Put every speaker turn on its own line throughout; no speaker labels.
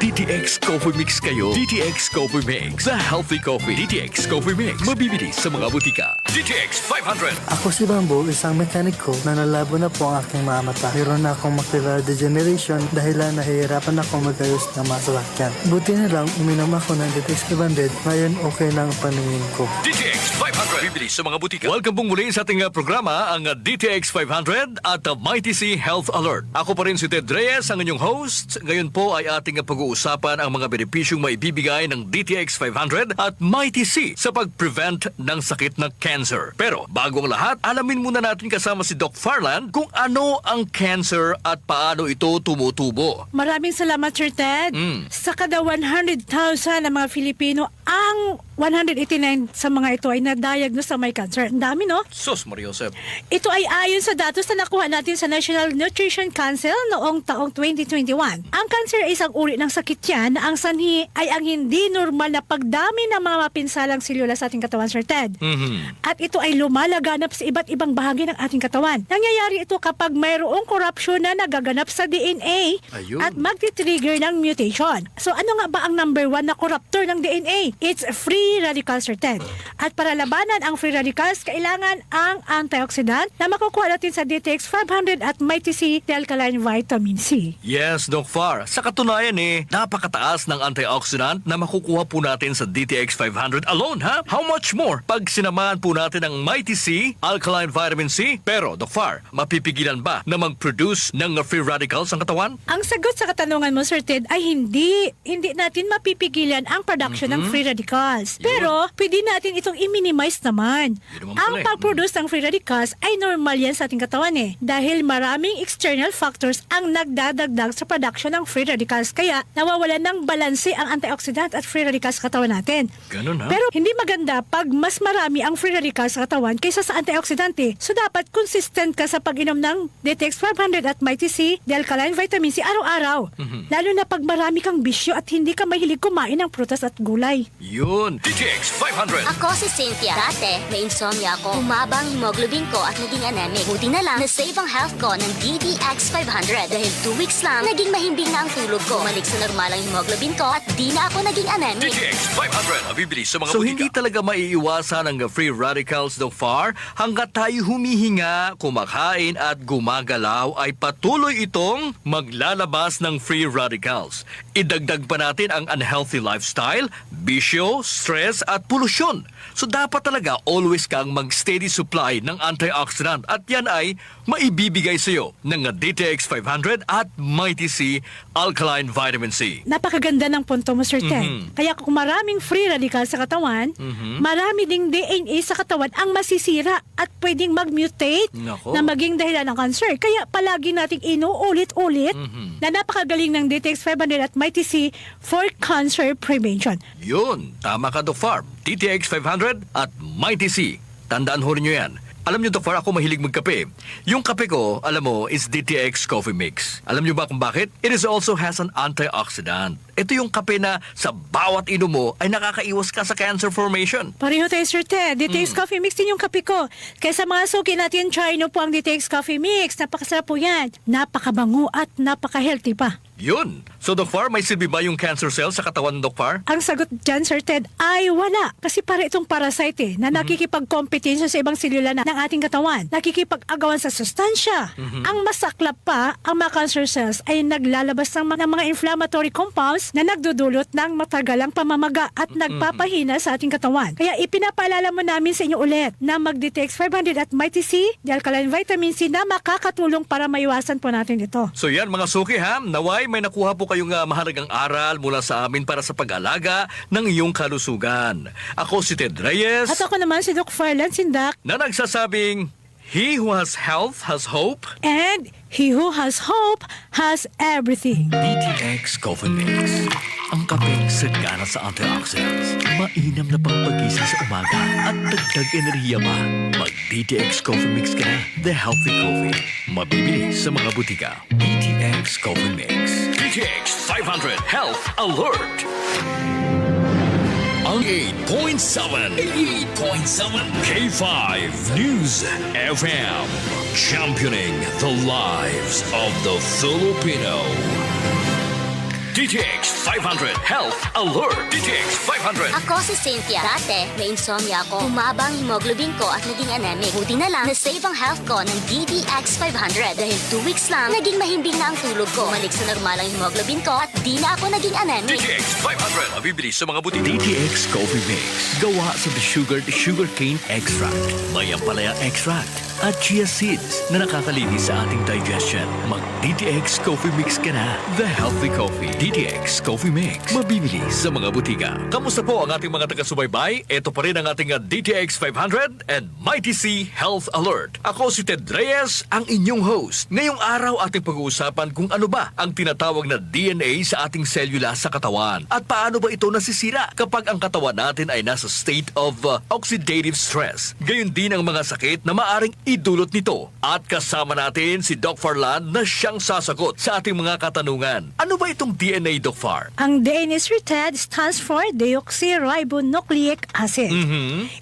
DTX Coffee Mix kayo. DTX Coffee Mix. The healthy coffee. DTX Coffee Mix. Mabibili sa mga butika. DTX 500.
Ako si Bambo, isang mekaniko na nalabo na po ang aking mga mata. Meron na akong macular degeneration dahil nahihirapan akong magayos ng mga sasakyan. Buti na lang, uminom ako ng DTX 500. Ngayon okay lang ang paningin ko.
DTX 500. Bibili sa mga butika. Welcome pong muli sa ating programa, ang DTX 500 at the Mighty C Health Alert. Ako pa rin si Ted Reyes, ang inyong host. Ngayon po ay ating pag-uusapan ang mga benepisyong maibibigay ng DTX 500 at Mighty C sa pag-prevent ng sakit na cancer. Pero bago ang lahat, alamin muna natin kasama si Doc Farland kung ano ang cancer at paano ito tumutubo.
Maraming salamat, Sir Ted. Sa kada 100,000 na mga Filipino, ang 189 sa mga ito ay na-diagnose sa may cancer. Ang dami, no?
Sus, Maria Josep.
Ito ay ayon sa datos na nakuha natin sa National Nutrition Council noong taong 2021. Ang cancer ay isang uri ng sakit yan na ang sanhi ay ang hindi normal na pagdami ng mga mapinsalang selula sa ating katawan, Sir Ted. At ito ay lumalaganap sa iba't ibang bahagi ng ating katawan. Nangyayari ito kapag mayroong korupsyon na nagaganap sa DNA
Ayun.
at magti-trigger ng mutation. So ano nga ba ang number 1 na corruptor ng DNA? It's free radicals, Sir Ted. At para labanan ang free radicals, kailangan ang antioxidant na makukuha natin sa DTX 500 at Mighty C Alkaline Vitamin C.
Yes, Doc Far. Sa katunayan napakataas ng antioxidant na makukuha po natin sa DTX 500 alone, ha? How much more pag sinamahan po natin ang Mighty C Alkaline Vitamin C? Pero, Doc Far, mapipigilan ba na mag-produce ng free radicals ang katawan?
Ang sagot sa katanungan mo, Sir Ted, ay hindi natin mapipigilan ang production ng free radicals. Pero, pwede natin itong i-minimize naman.
Yun naman
Ang
pala eh.
pag-produce ng free radicals ay normal yan sa ating katawan dahil maraming external factors ang nagdadagdag sa production ng free radicals. Kaya, nawawalan ng balanse ang antioxidant at free radicals sa katawan natin.
Ganun, ha?
Pero, hindi maganda pag mas marami ang free radicals sa katawan kaysa sa antioxidant. So, dapat consistent ka sa pag-inom ng DTX 500 at Mighty C, the Alkaline Vitamin C araw-araw. Lalo na pag marami kang bisyo at hindi ka mahilig kumain ng prutas at gulay.
Yun. DTX 500.
Ako si Cynthia. Dati, may insomnia ako. Umaba ang hemoglobin ko at naging anemic. Buti na lang, na-save ang health ko ng DTX 500. Dahil 2 weeks lang, naging mahimbing na ang tulog ko. Bumalik sa normal ang hemoglobin ko at di na ako naging anemic.
DTX 500. Mabibili sa mga butika. So, hindi talaga maiiwasan ang free radicals, Doc Far. Hanggat tayo humihinga, kumakain at gumagalaw, ay patuloy itong maglalabas ng free radicals. Idagdag pa natin ang unhealthy lifestyle, bisyo, stress at polusyon. So dapat talaga always kang mag-steady supply ng antioxidant at yan ay maibibigay sa iyo ng DTX 500 at Mighty C Alkaline Vitamin C.
Napakaganda ng punto mo, Sir Ted. Kaya kung maraming free radicals sa katawan, marami ding DNA sa katawan ang masisira at pwedeng mag-mutate
Nako.
na maging dahilan ng cancer. Kaya palagi nating inuulit-ulit na napakagaling ng DTX 500 at Mighty C for cancer prevention.
Yun, tama ka, Doc Far. DTX 500 at Mighty C. Tandaan ho rinyo yan. Alam niyo, Doc Far, ako mahilig magkape. Yung kape ko, alam mo, is DTX Coffee Mix. Alam niyo ba kung bakit? It is also has an antioxidant. Ito yung kape na sa bawat inom mo ay nakakaiwas ka sa cancer formation.
Pareho tayo, Sir Ted. DTX Coffee Mix din yung kape ko. Kaya sa mga suki natin, try nyo po ang DTX Coffee Mix. Napakasarap po yan. Napakabango at napaka-healthy pa.
Yun. So, Doc Far, may silbi ba yung cancer cells sa katawan ng Doc Far?
Ang sagot dyan, Sir Ted, ay wala. Kasi para itong parasite na nakikipag-competition sa ibang selula ng ating katawan. Nakikipag-agawan sa sustansya. Ang masaklap pa, ang mga cancer cells ay naglalabas ng mga inflammatory compounds na nagdudulot ng matagalang pamamaga at nagpapahina sa ating katawan. Kaya ipinapaalala mo namin sa inyo ulit na mag-DTX 500 at Mighty C, the Alkaline Vitamin C na makakatulong para maiwasan po natin ito.
So yan mga suki ha, naway may nakuha po kayong mahalagang aral mula sa amin para sa pag-alaga ng iyong kalusugan. Ako si Ted Reyes.
At ako naman si Doc Farland Sindak.
Na nagsasabing, he who has health has hope.
And he who has hope has everything.
DTX Coffee Mix. Ang kapeng sagana sa antioxidants. Mainam na pangpagising sa umaga at dagdag enerhiya pa. Mag-DTX Coffee Mix ka na. The healthy coffee. Mabibili sa mga butika. DTX Coffee Mix. DTX 500 Health Alert. Ang 8.7 K5 News FM, championing the lives of the Filipino. DTX 500 Health Alert. DTX 500.
Ako si Cynthia. Dati, may insomnia ako. Bumaba ang hemoglobin ko at naging anemic. Buti na lang, na-save ang health ko ng DDX 500. Dahil 2 weeks lang, naging mahimbing na ang tulog ko. Bumalik sa normal ang hemoglobin ko at di na ako naging anemic.
DTX 500. Mabibili sa mga butik. DTX Coffee Mix. Gawa sa sugarcane extract. May ampalaya extract at chia seeds na nakakalinis sa ating digestion. Mag-DTX Coffee Mix ka na. The healthy coffee. DTX Coffee Mix. Mabibili sa mga butika. Kamusta po ang ating mga taga-subaybay? Ito pa rin ang ating DTX 500 and Mighty C Health Alert. Ako si Ted Reyes, ang inyong host. Ngayong araw ating pag-uusapan kung ano ba ang tinatawag na DNA sa ating selula sa katawan at paano ba ito nasisira kapag ang katawan natin ay nasa state of oxidative stress. Gayon din ang mga sakit na maaring idulot nito. At kasama natin si Doc Farlan na siyang sasagot sa ating mga katanungan. Ano ba itong DNA, Doc Far?
Ang DNA, Sir Ted, stands for deoxyribonucleic acid.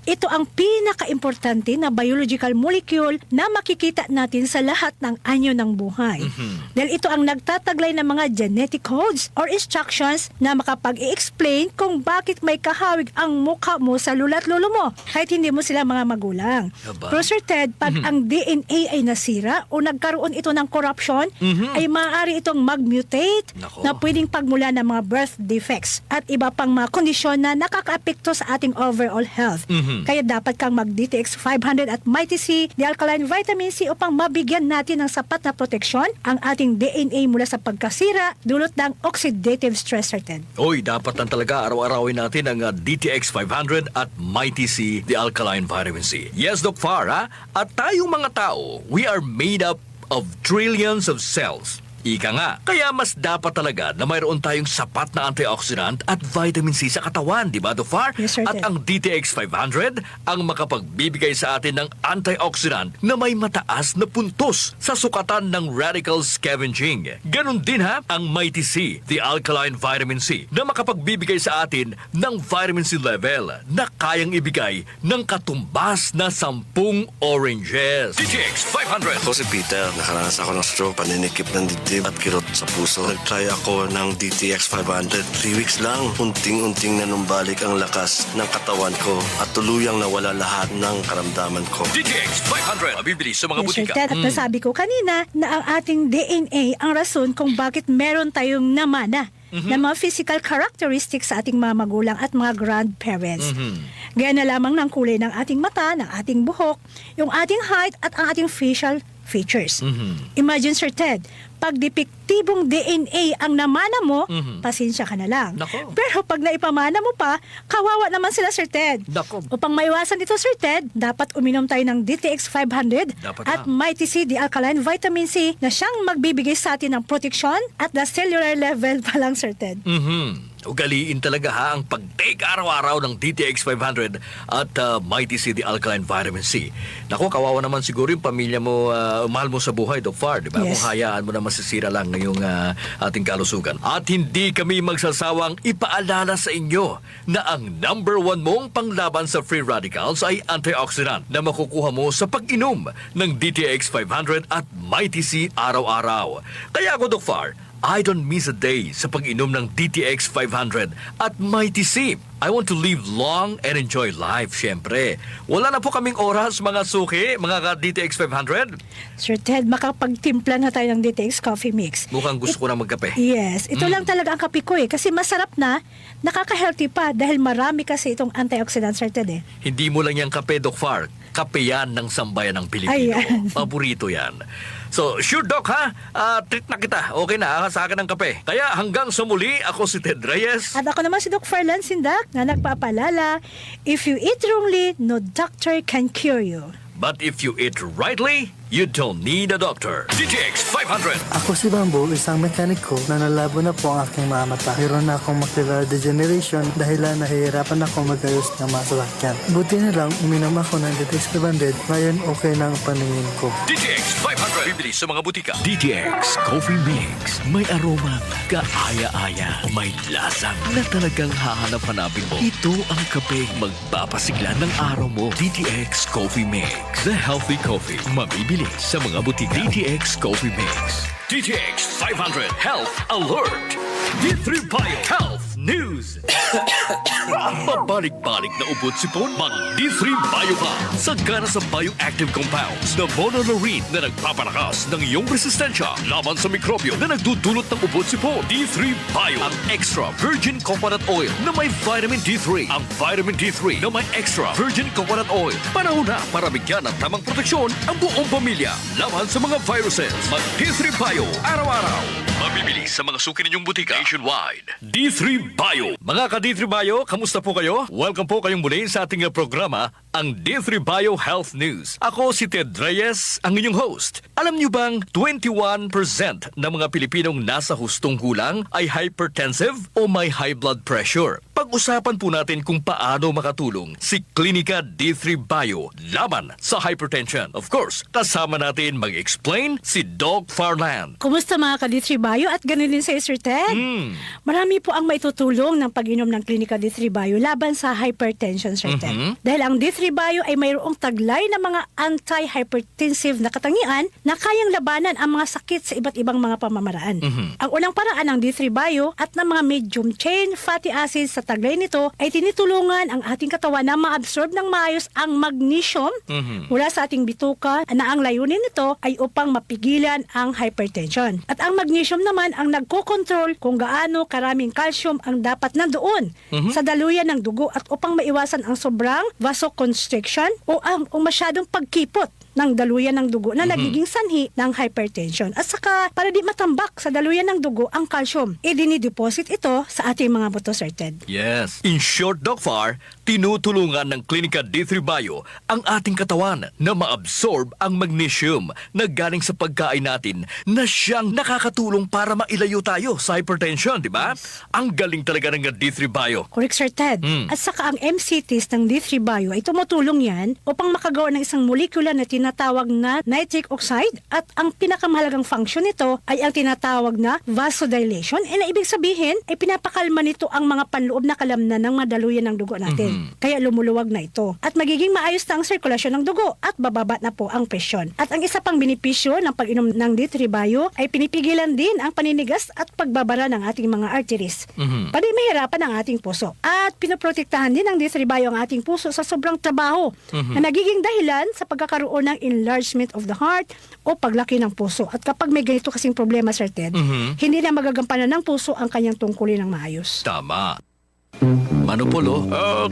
Ito ang pinaka-importante na biological molecule na makikita natin sa lahat ng anyo ng buhay. Dahil ito ang nagtataglay ng mga genetic codes or instructions na makapag-i-explain kung bakit may kahawig ang mukha mo sa lula at lolo mo kahit hindi mo sila mga magulang.
Aba.
Pero Sir Ted, pag ang DNA ay nasira o nagkaroon ito ng corruption, ay maaari itong mag-mutate
Nako.
na pwedeng pagmula ng mga birth defects at iba pang mga kondisyon na nakaka-apekto sa ating overall health. Kaya dapat kang mag-DTX 500 at Mighty C, the alkaline vitamin C upang mabigyan natin ng sapat na proteksyon ang ating DNA mula sa pagkasira dulot ng oxidative stress, Sir Ted.
Oy, dapat lang talaga araw-arawin natin ang DTX 500 at Mighty C, the alkaline vitamin C. Yes, Doc Far, ha? At tayong mga tao, we are made up of trillions of cells. Ika nga, kaya mas dapat talaga na mayroon tayong sapat na antioxidant at vitamin C sa katawan, di ba, Doc Far?
Yes, sir,
At
Ted.
ang DTX 500 ang makapagbibigay sa atin ng antioxidant na may mataas na puntos sa sukatan ng radical scavenging. Ganon din ha, ang Mighty C, the alkaline vitamin C, na makapagbibigay sa atin ng vitamin C level na kayang ibigay ng katumbas na 10 oranges. DTX 500.
Ako si Peter, nakaranas ako ng stroke, paninikip ng dibdib at kirot sa puso. Nag-try ako ng DTX 500. 3 weeks lang, unting-unting nanumbalik ang lakas ng katawan ko at tuluyang nawala lahat ng karamdaman ko.
DTX 500. Mabibili sa mga
Yes, Sir
butika.
Ted, at nasabi ko kanina na ang ating DNA ang rason kung bakit meron tayong namana na mga physical characteristics sa ating mga magulang at mga grandparents. Gaya na lamang ng kulay ng ating mata, ng ating buhok, yung ating height at ang ating facial features. Imagine, Sir Ted, pag depektibong DNA ang namana mo, pasensya ka na lang.
Nako.
Pero pag naipamana mo pa, kawawa naman sila, Sir Ted.
Nako.
Upang maiwasan dito, Sir Ted, dapat uminom tayo ng DTX 500
Dapat
at
lang.
Mighty C, the alkaline vitamin C, na siyang magbibigay sa atin ng proteksyon at the cellular level pa lang, Sir Ted.
Ugaliin talaga ha ang pag-take araw-araw ng DTX 500 at Mighty C, the alkaline vitamin C. Naku, kawawa naman siguro yung pamilya mo, mahal mo sa buhay, Doc Far, di ba?
Yes.
Kung hayaan mo na masisira lang ngayong ating kalusugan. At hindi kami magsasawang ipaalala sa inyo na ang number 1 mong panglaban sa free radicals ay antioxidant na makukuha mo sa pag-inom ng DTX 500 at Mighty C araw-araw. Kaya ako, Doc Far, I don't miss a day sa pag-inom ng DTX 500 at Mighty C. I want to live long and enjoy life, syempre. Wala na po kaming oras, mga suki, mga DTX 500.
Sir Ted, makapagtimpla na tayo ng DTX coffee mix.
Mukhang gusto ko na magkape.
Yes, ito lang talaga ang kape ko kasi masarap na, nakaka-healthy pa dahil marami kasi itong antioxidants, Sir Ted.
Hindi mo lang yung kape, Doc Far. Kape yan ng sambayan ng Pilipino.
Ayan.
Paborito yan. So, sure, Doc, ha? Treat na kita. Okay na, sa akin ng kape. Kaya hanggang sa muli, ako si Ted Reyes.
At ako naman si Doc Farlan Sindak na nagpapalala, if you eat wrongly, no doctor can cure you.
But if you eat rightly, you don't need a doctor. DTX 500.
Ako si Bamboo, isang mekaniko na nalabo na po ang aking mga mata. Meron na akong macular degeneration dahil nahihirapan ako magayos ng mga sasakyan. Buti na lang, uminom ako ng DTX 500. Ngayon okay na ang paningin ko.
DTX 500. Bibili sa mga butika. DTX Coffee Mix. May aroma kaaya-aya. May lasang na talagang hahanap-hanapin mo. Ito ang kape magpapasigla ng araw mo. DTX Coffee Mix. The healthy coffee. Mabibili sa mga butika. DTX Coffee Mix. DTX 500 Health Alert. D3 Bio Health News. Pabalik-balik na ubot sipon, mag D3 Bio ka. Sagana sa bioactive compounds na mononorine na nagpapalakas ng iyong resistensya laban sa mikrobyo na nagdudulot ng ubot sipon. D3 Bio, ang extra virgin coconut oil na may vitamin D3. Ang vitamin D3 na may extra virgin coconut oil. Panahon na para bigyan ng tamang proteksyon ang buong pamilya laban sa mga viruses. Mag D3 Bio araw-araw. Mabibili sa mga suki ninyong butika nationwide. D3 Bio. Mga ka-D3 Bio, kamusta po kayo? Welcome po kayong muli sa ating programa, ang D3 Bio Health News. Ako si Ted Reyes, ang inyong host. Alam niyo bang 21% ng mga Pilipinong nasa hustong gulang ay hypertensive o may high blood pressure? Pag-usapan po natin kung paano makatulong si Klinika D3 Bio laban sa hypertension. Of course, kasama natin mag-explain si Doc Farland.
Kumusta mga ka-D3 Bio at ganun din sa Sir Ted? Marami po ang maitutulong ng pag-inom ng Klinika D3 Bio laban sa hypertension, Sir Ted. Dahil ang D3 Bio ay mayroong taglay na mga anti-hypertensive na katangian na kayang labanan ang mga sakit sa iba't ibang mga pamamaraan. Ang unang paraan ng D3 Bio at ng mga medium chain fatty acids sa taglay nito ay tinitulungan ang ating katawan na ma-absorb ng maayos ang magnesium mula sa ating bituka na ang layunin nito ay upang mapigilan ang hypertension. At ang magnesium naman ang nagkokontrol kung gaano karaming calcium ang dapat nandoon sa daluyan ng dugo at upang maiwasan ang sobrang vasoconstriction o masyadong pagkipot ng daluyan ng dugo na nagiging sanhi ng hypertension. At saka, para di matambak sa daluyan ng dugo ang calcium, idinideposit ito sa ating mga buto, Sir Ted.
Yes. In short, Doc Far, tinutulungan ng Klinika D3 Bio ang ating katawan na maabsorb ang magnesium na galing sa pagkain natin na siyang nakakatulong para mailayo tayo sa hypertension, di ba? Ang galing talaga ng D3 Bio.
Correct, Sir Ted. At saka ang MCTs ng D3 Bio ay tumutulong yan upang makagawa ng isang molekula na tinatawag na nitric oxide at ang pinakamahalagang function nito ay ang tinatawag na vasodilation na ibig sabihin ay pinapakalma nito ang mga panloob na kalamnan ng madaluyan ng dugo natin. Kaya lumuluwag na ito. At magiging maayos na ang sirkulasyon ng dugo at bababa na po ang presyon. At ang isa pang benepisyo ng pag-inom ng D3 Bio ay pinipigilan din ang paninigas at pagbabara ng ating mga arteries. Pwede mahirapan ang ating puso. At pinoprotektahan din ng D3 Bio ang ating puso sa sobrang trabaho na nagiging dahilan sa pagkakaroon ng enlargement of the heart o paglaki ng puso. At kapag may ganito kasing problema, Sir Ted, hindi na magagampanan ng puso ang kanyang tungkulin ng maayos.
Tama. Manopolo,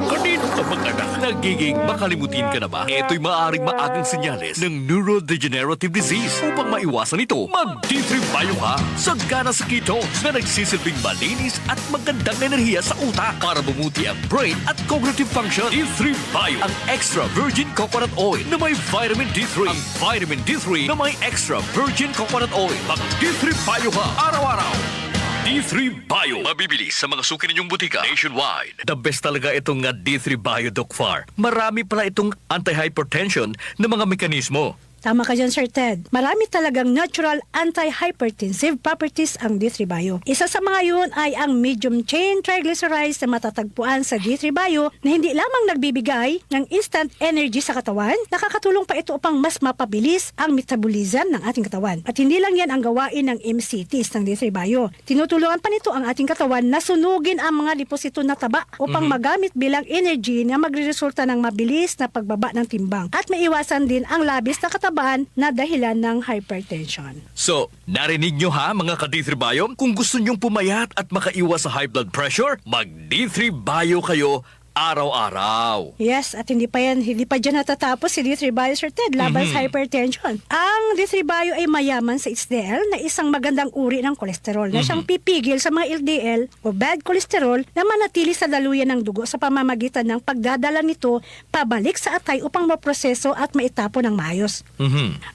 kanino ka bang anak? Nagiging makalimutin ka na ba? Ito'y maaaring maagang senyales ng neurodegenerative disease. Upang maiwasan ito, mag-D3 Bio ka. Sagana sa ketones na nagsisilbing malinis at magandang enerhiya sa utak para bumuti ang brain at cognitive function. D3 Bio, ang extra virgin coconut oil na may vitamin D3. Ang vitamin D3 na may extra virgin coconut oil. Mag-D3 Bio ka araw-araw. D3 Bio. Mabibili sa mga suki ninyong butika nationwide. The best talaga itong D3 Bio, Doc Far. Marami pala itong anti-hypertension na mga mekanismo.
Tama ka dyan, Sir Ted. Marami talagang natural anti-hypertensive properties ang D3 Bio. Isa sa mga yun ay ang medium chain triglycerides na matatagpuan sa D3 Bio na hindi lamang nagbibigay ng instant energy sa katawan, nakakatulong pa ito upang mas mapabilis ang metabolism ng ating katawan. At hindi lang yan ang gawain ng MCTs ng D3 Bio. Tinutulungan pa nito ang ating katawan na sunugin ang mga liposito na taba upang magamit bilang energy na magreresulta ng mabilis na pagbaba ng timbang at maiwasan din ang labis na katawan na dahilan ng hypertension.
So, narinig nyo ha mga ka-D3 Bio? Kung gusto nyong pumayat at makaiwas sa high blood pressure, mag-D3 Bio kayo araw-araw.
Yes, at hindi pa dyan natatapos si D3 Bio, Sir Ted, laban sa hypertension. Ang D3 Bio ay mayaman sa HDL na isang magandang uri ng kolesterol na siyang pipigil sa mga LDL o bad cholesterol na manatili sa daluyan ng dugo sa pamamagitan ng pagdadala nito pabalik sa atay upang maproseso at maitapo ng maayos.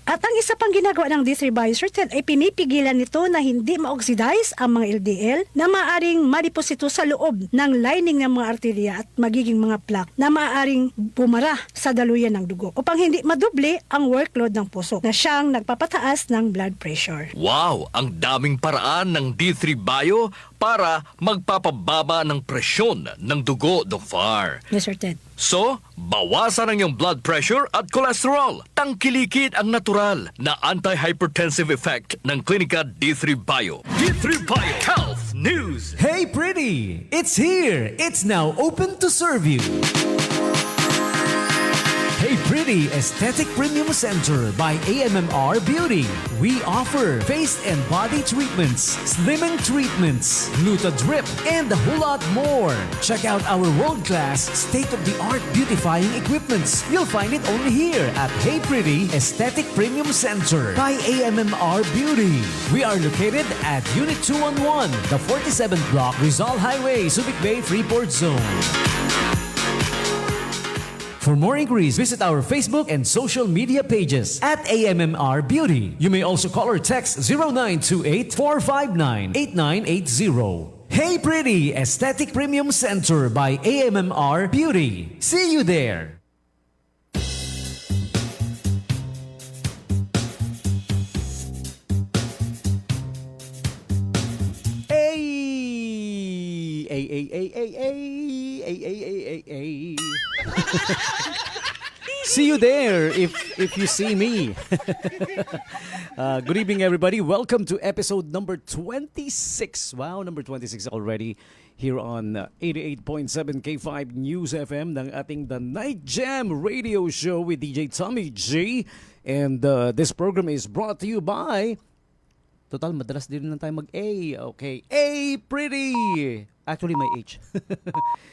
At ang isa pang ginagawa ng D3 Bio, Sir Ted, ay pinipigilan nito na hindi ma-oxidize ang mga LDL na maaaring madiposito sa loob ng lining ng mga arterya at magiging mga plaque na maaaring bumara sa daluyan ng dugo upang hindi madoble ang workload ng puso na siyang nagpapataas ng blood pressure.
Wow! Ang daming paraan ng D3 Bio para magpapababa ng presyon ng dugo, Doc Far.
Yes, Sir Ted.
So, bawasan ang iyong blood pressure at cholesterol. Tangkilikid ang natural na anti-hypertensive effect ng Klinika D3 Bio. D3 Bio Health News.
Hey pretty! It's here! It's now open to serve you! Hey Pretty Aesthetic Premium Center by AMMR Beauty. We offer face and body treatments, slimming treatments, gluta drip, and a whole lot more. Check out our world-class, state-of-the-art beautifying equipments. You'll find it only here at Hey Pretty Aesthetic Premium Center by AMMR Beauty. We are located at Unit 211, the 47th block, Rizal Highway, Subic Bay, Freeport Zone. For more inquiries, visit our Facebook and social media pages at AMMR Beauty. You may also call or text 0928-459-8980. Hey Pretty Aesthetic Premium Center by AMMR Beauty. See you there! Ay. See you there if you see me. Good evening, everybody. Welcome to episode number 26. Wow, number 26 already here on 88.7 K5 News FM ng ating The Night Jam radio show with DJ Tommy G. And this program is brought to you by... Total, madalas din lang tayo mag-A. Okay. A Pretty! Actually, may H.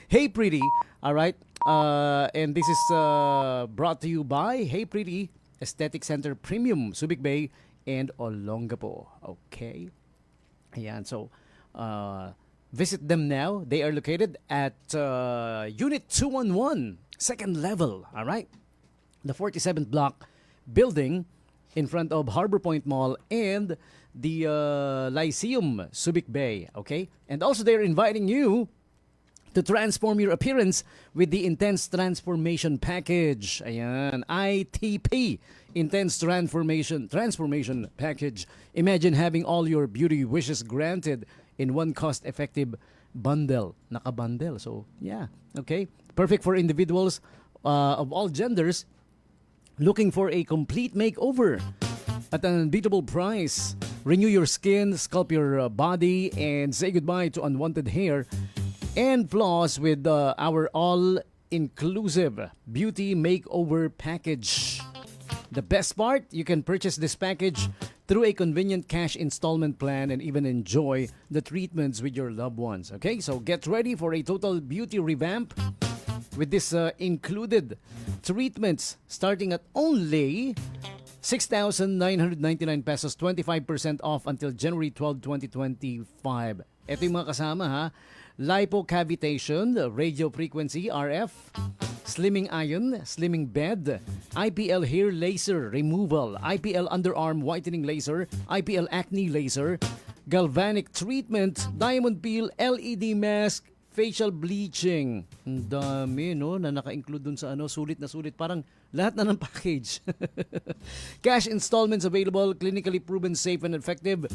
Hey Pretty. Alright. And this is brought to you by Hey Pretty Aesthetic Center Premium, Subic Bay, and Olongapo. Okay. Ayan. So, visit them now. They are located at Unit 211, second level. Alright. The 47th block building in front of Harbor Point Mall and the Lyceum, Subic Bay, okay? And also they're inviting you to transform your appearance with the Intense Transformation Package. Ayan, ITP, Intense Transformation Package. Imagine having all your beauty wishes granted in one cost-effective bundle. Naka-bundle. So, yeah, okay? Perfect for individuals of all genders looking for a complete makeover at an unbeatable price. Renew your skin, sculpt your body, and say goodbye to unwanted hair and flaws with our all-inclusive beauty makeover package. The best part, you can purchase this package through a convenient cash installment plan and even enjoy the treatments with your loved ones. Okay, so get ready for a total beauty revamp with this included treatments starting at only 6,999 pesos, 25% off until January 12, 2025. Ito yung mga kasama ha. Lipocavitation, radio frequency, RF, slimming iron, slimming bed, IPL hair laser removal, IPL underarm whitening laser, IPL acne laser, galvanic treatment, diamond peel, LED mask, facial bleaching. Ang dami, no? Na naka-include dun sa sulit na sulit. Parang lahat na ng package. Cash installments available, clinically proven safe and effective.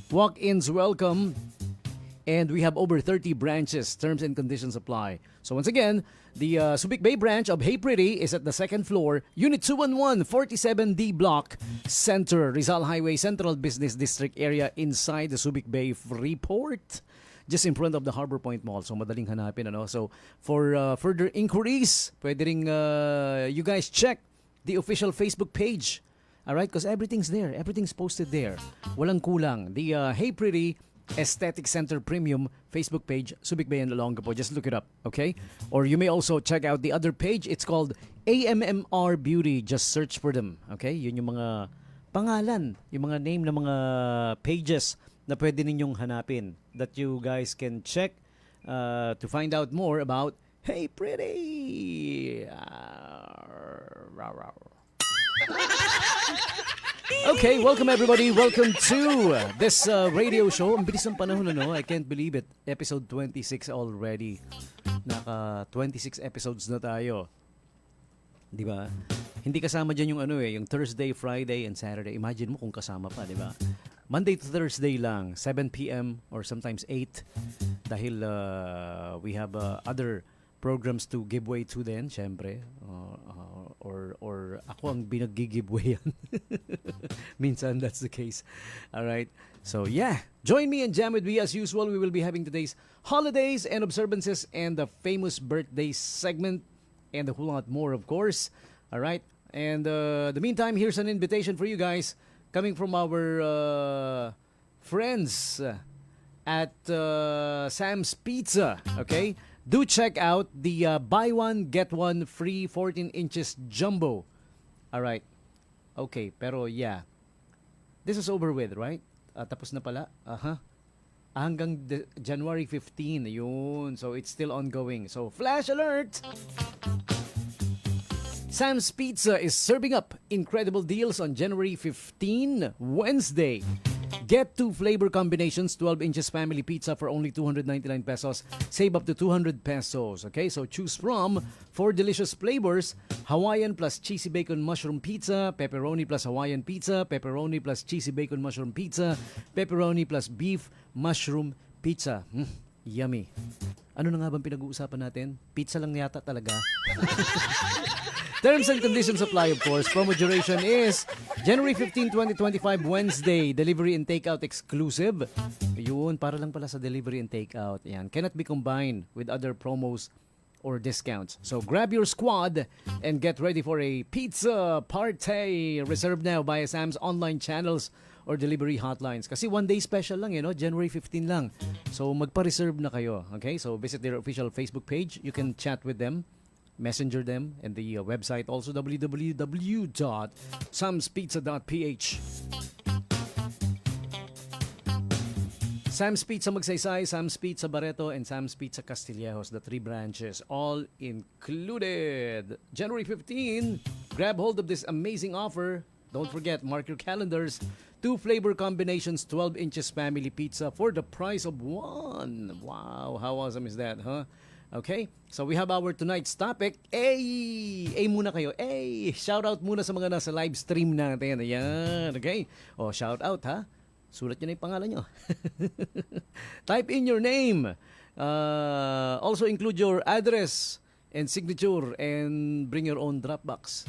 Walk-ins welcome. And we have over 30 branches. Terms and conditions apply. So once again, the Subic Bay branch of Hey Pretty is at the second floor, Unit 211, 47D Block, Center, Rizal Highway, Central Business District area inside the Subic Bay Freeport. Just in front of the Harbor Point Mall. So, madaling hanapin, ano? So, for further inquiries, pwede ring you guys check the official Facebook page. Alright? Because everything's there. Everything's posted there. Walang kulang. The Hey Pretty Aesthetic Center Premium Facebook page, Subic Bay and Olongapo. Just look it up, okay? Or you may also check out the other page. It's called AMMR Beauty. Just search for them, okay? Yun yung mga pangalan, yung mga name ng mga pages na pwede ninyong hanapin that you guys can check to find out more about Hey Pretty. Okay, welcome everybody. Welcome to this radio show. Ang bilis ng panahon, ano? I can't believe it. Episode 26 already. Naka 26 episodes na tayo. Di ba? Hindi kasama dyan yung yung Thursday, Friday, and Saturday. Imagine mo kung kasama pa, di ba? Monday to Thursday lang, 7 p.m. or sometimes 8. Dahil we have other programs to give way to din, syempre. Or ako ang binag-giveaway yan. Minsan that's the case. Alright. So yeah, join me and jam with me as usual. We will be having today's holidays and observances and the famous birthday segment and a whole lot more, of course. Alright. And the meantime, here's an invitation for you guys coming from our friends at Sam's Pizza. Okay? Do check out the buy one, get one free 14 inches jumbo. Alright. Okay, pero yeah. This is over with, right? Tapos na pala. Hanggang January 15. Yun. So it's still ongoing. So flash alert! Sam's Pizza is serving up incredible deals on January 15, Wednesday. Get 2 flavor combinations, 12 inches family pizza for only 299 pesos. Save up to 200 pesos. Okay, so choose from 4 delicious flavors: Hawaiian plus cheesy bacon mushroom pizza, pepperoni plus Hawaiian pizza, pepperoni plus cheesy bacon mushroom pizza, pepperoni plus beef mushroom pizza. Yummy. Ano na nga bang pinag-uusapan natin? Pizza lang yata talaga. Terms and conditions apply, of course. Promo duration is January 15, 2025, Wednesday. Delivery and takeout exclusive. Yun, para lang pala sa delivery and takeout. Yan. Cannot be combined with other promos or discounts. So grab your squad and get ready for a pizza party. Reserved now via Sam's online channels or delivery hotlines. Kasi one day special lang, January 15 lang. So magpa-reserve na kayo. Okay? So visit their official Facebook page. You can chat with them, messenger them, and the website also www.samspizza.ph. Sam's Pizza Magsaysay, Sam's Pizza Barreto, and Sam's Pizza Castillejos, the 3 branches, all included. January 15, grab hold of this amazing offer. Don't forget, mark your calendars. 2 flavor combinations, 12 inches family pizza for the price of 1. Wow, how awesome is that, huh? Okay, so we have our tonight's topic. Muna kayo. Shout out muna sa mga nasa live stream natin. Ayan, okay? Shout out, ha? Sulat nyo na yung pangalan nyo. Type in your name. Also include your address and signature and bring your own Dropbox.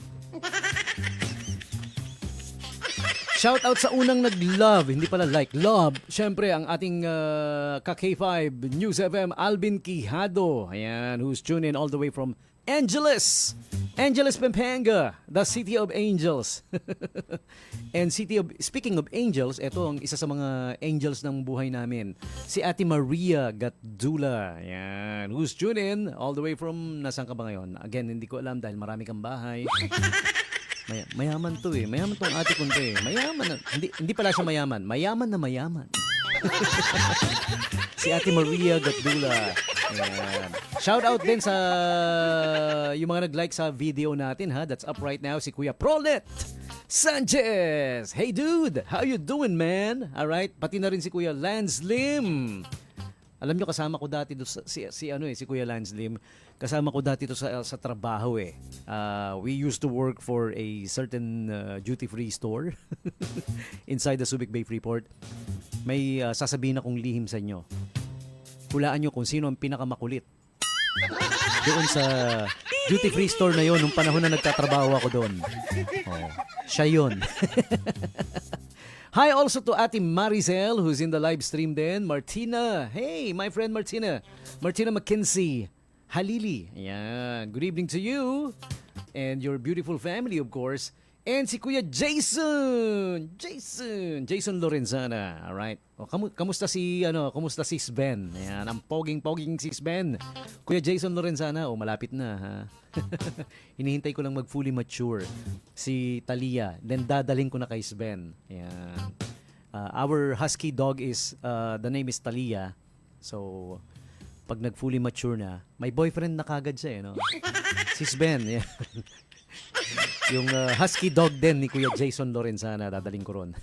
Shout out sa unang nag-love, hindi pala like, love. Siyempre, ang ating ka-K5 News FM, Alvin Quijado. Ayan, who's tuned in all the way from Angeles, Pampanga, the City of Angels. And speaking of angels, ito ang isa sa mga angels ng buhay namin. Si Ate Maria Gatdula. Ayan, who's tuned in all the way from, nasaan ka ba ngayon? Again, hindi ko alam dahil marami kang bahay. Mayaman to eh. Mayaman tong ate ko eh. Mayaman na. Hindi pala siya mayaman. Mayaman na mayaman. Si Ate Maria Gatdula. Ayan. Shout out din sa yung mga nag-like sa video natin, ha. That's up right now. Si Kuya Prolet Sanchez. Hey dude, how you doing, man? Alright. Pati na rin si Kuya Lance Lim. Alam nyo, kasama ko dati si Kuya Lance Lim. Kasama ko dati sa trabaho eh. We used to work for a certain duty-free store inside the Subic Bay Freeport. May sasabihin akong lihim sa inyo. Hulaan nyo kung sino ang pinakamakulit. Doon sa duty-free store na yon nung panahon na nagtatrabaho ako doon. Siya yun. Hi also to Ate Maricel who's in the live stream din. Martina. Hey, my friend Martina. Martina McKinsey. Halili. Ayan. Good evening to you and your beautiful family, of course. And si Kuya Jason Lorenzana. All right. Kamusta si Sven? Ayan, ang poging si Sven. Kuya Jason Lorenzana, malapit na, ha. Hinihintay ko lang mag-fully mature si Talia. Then dadaling ko na kay Sven. Ayan. Our husky dog is the name is Talia. So pag nag-fully mature na, may boyfriend na kagad siya, no? Si Sven. Yeah. Yung husky dog din ni Kuya Jason Lorenzana, dadaling ko ron.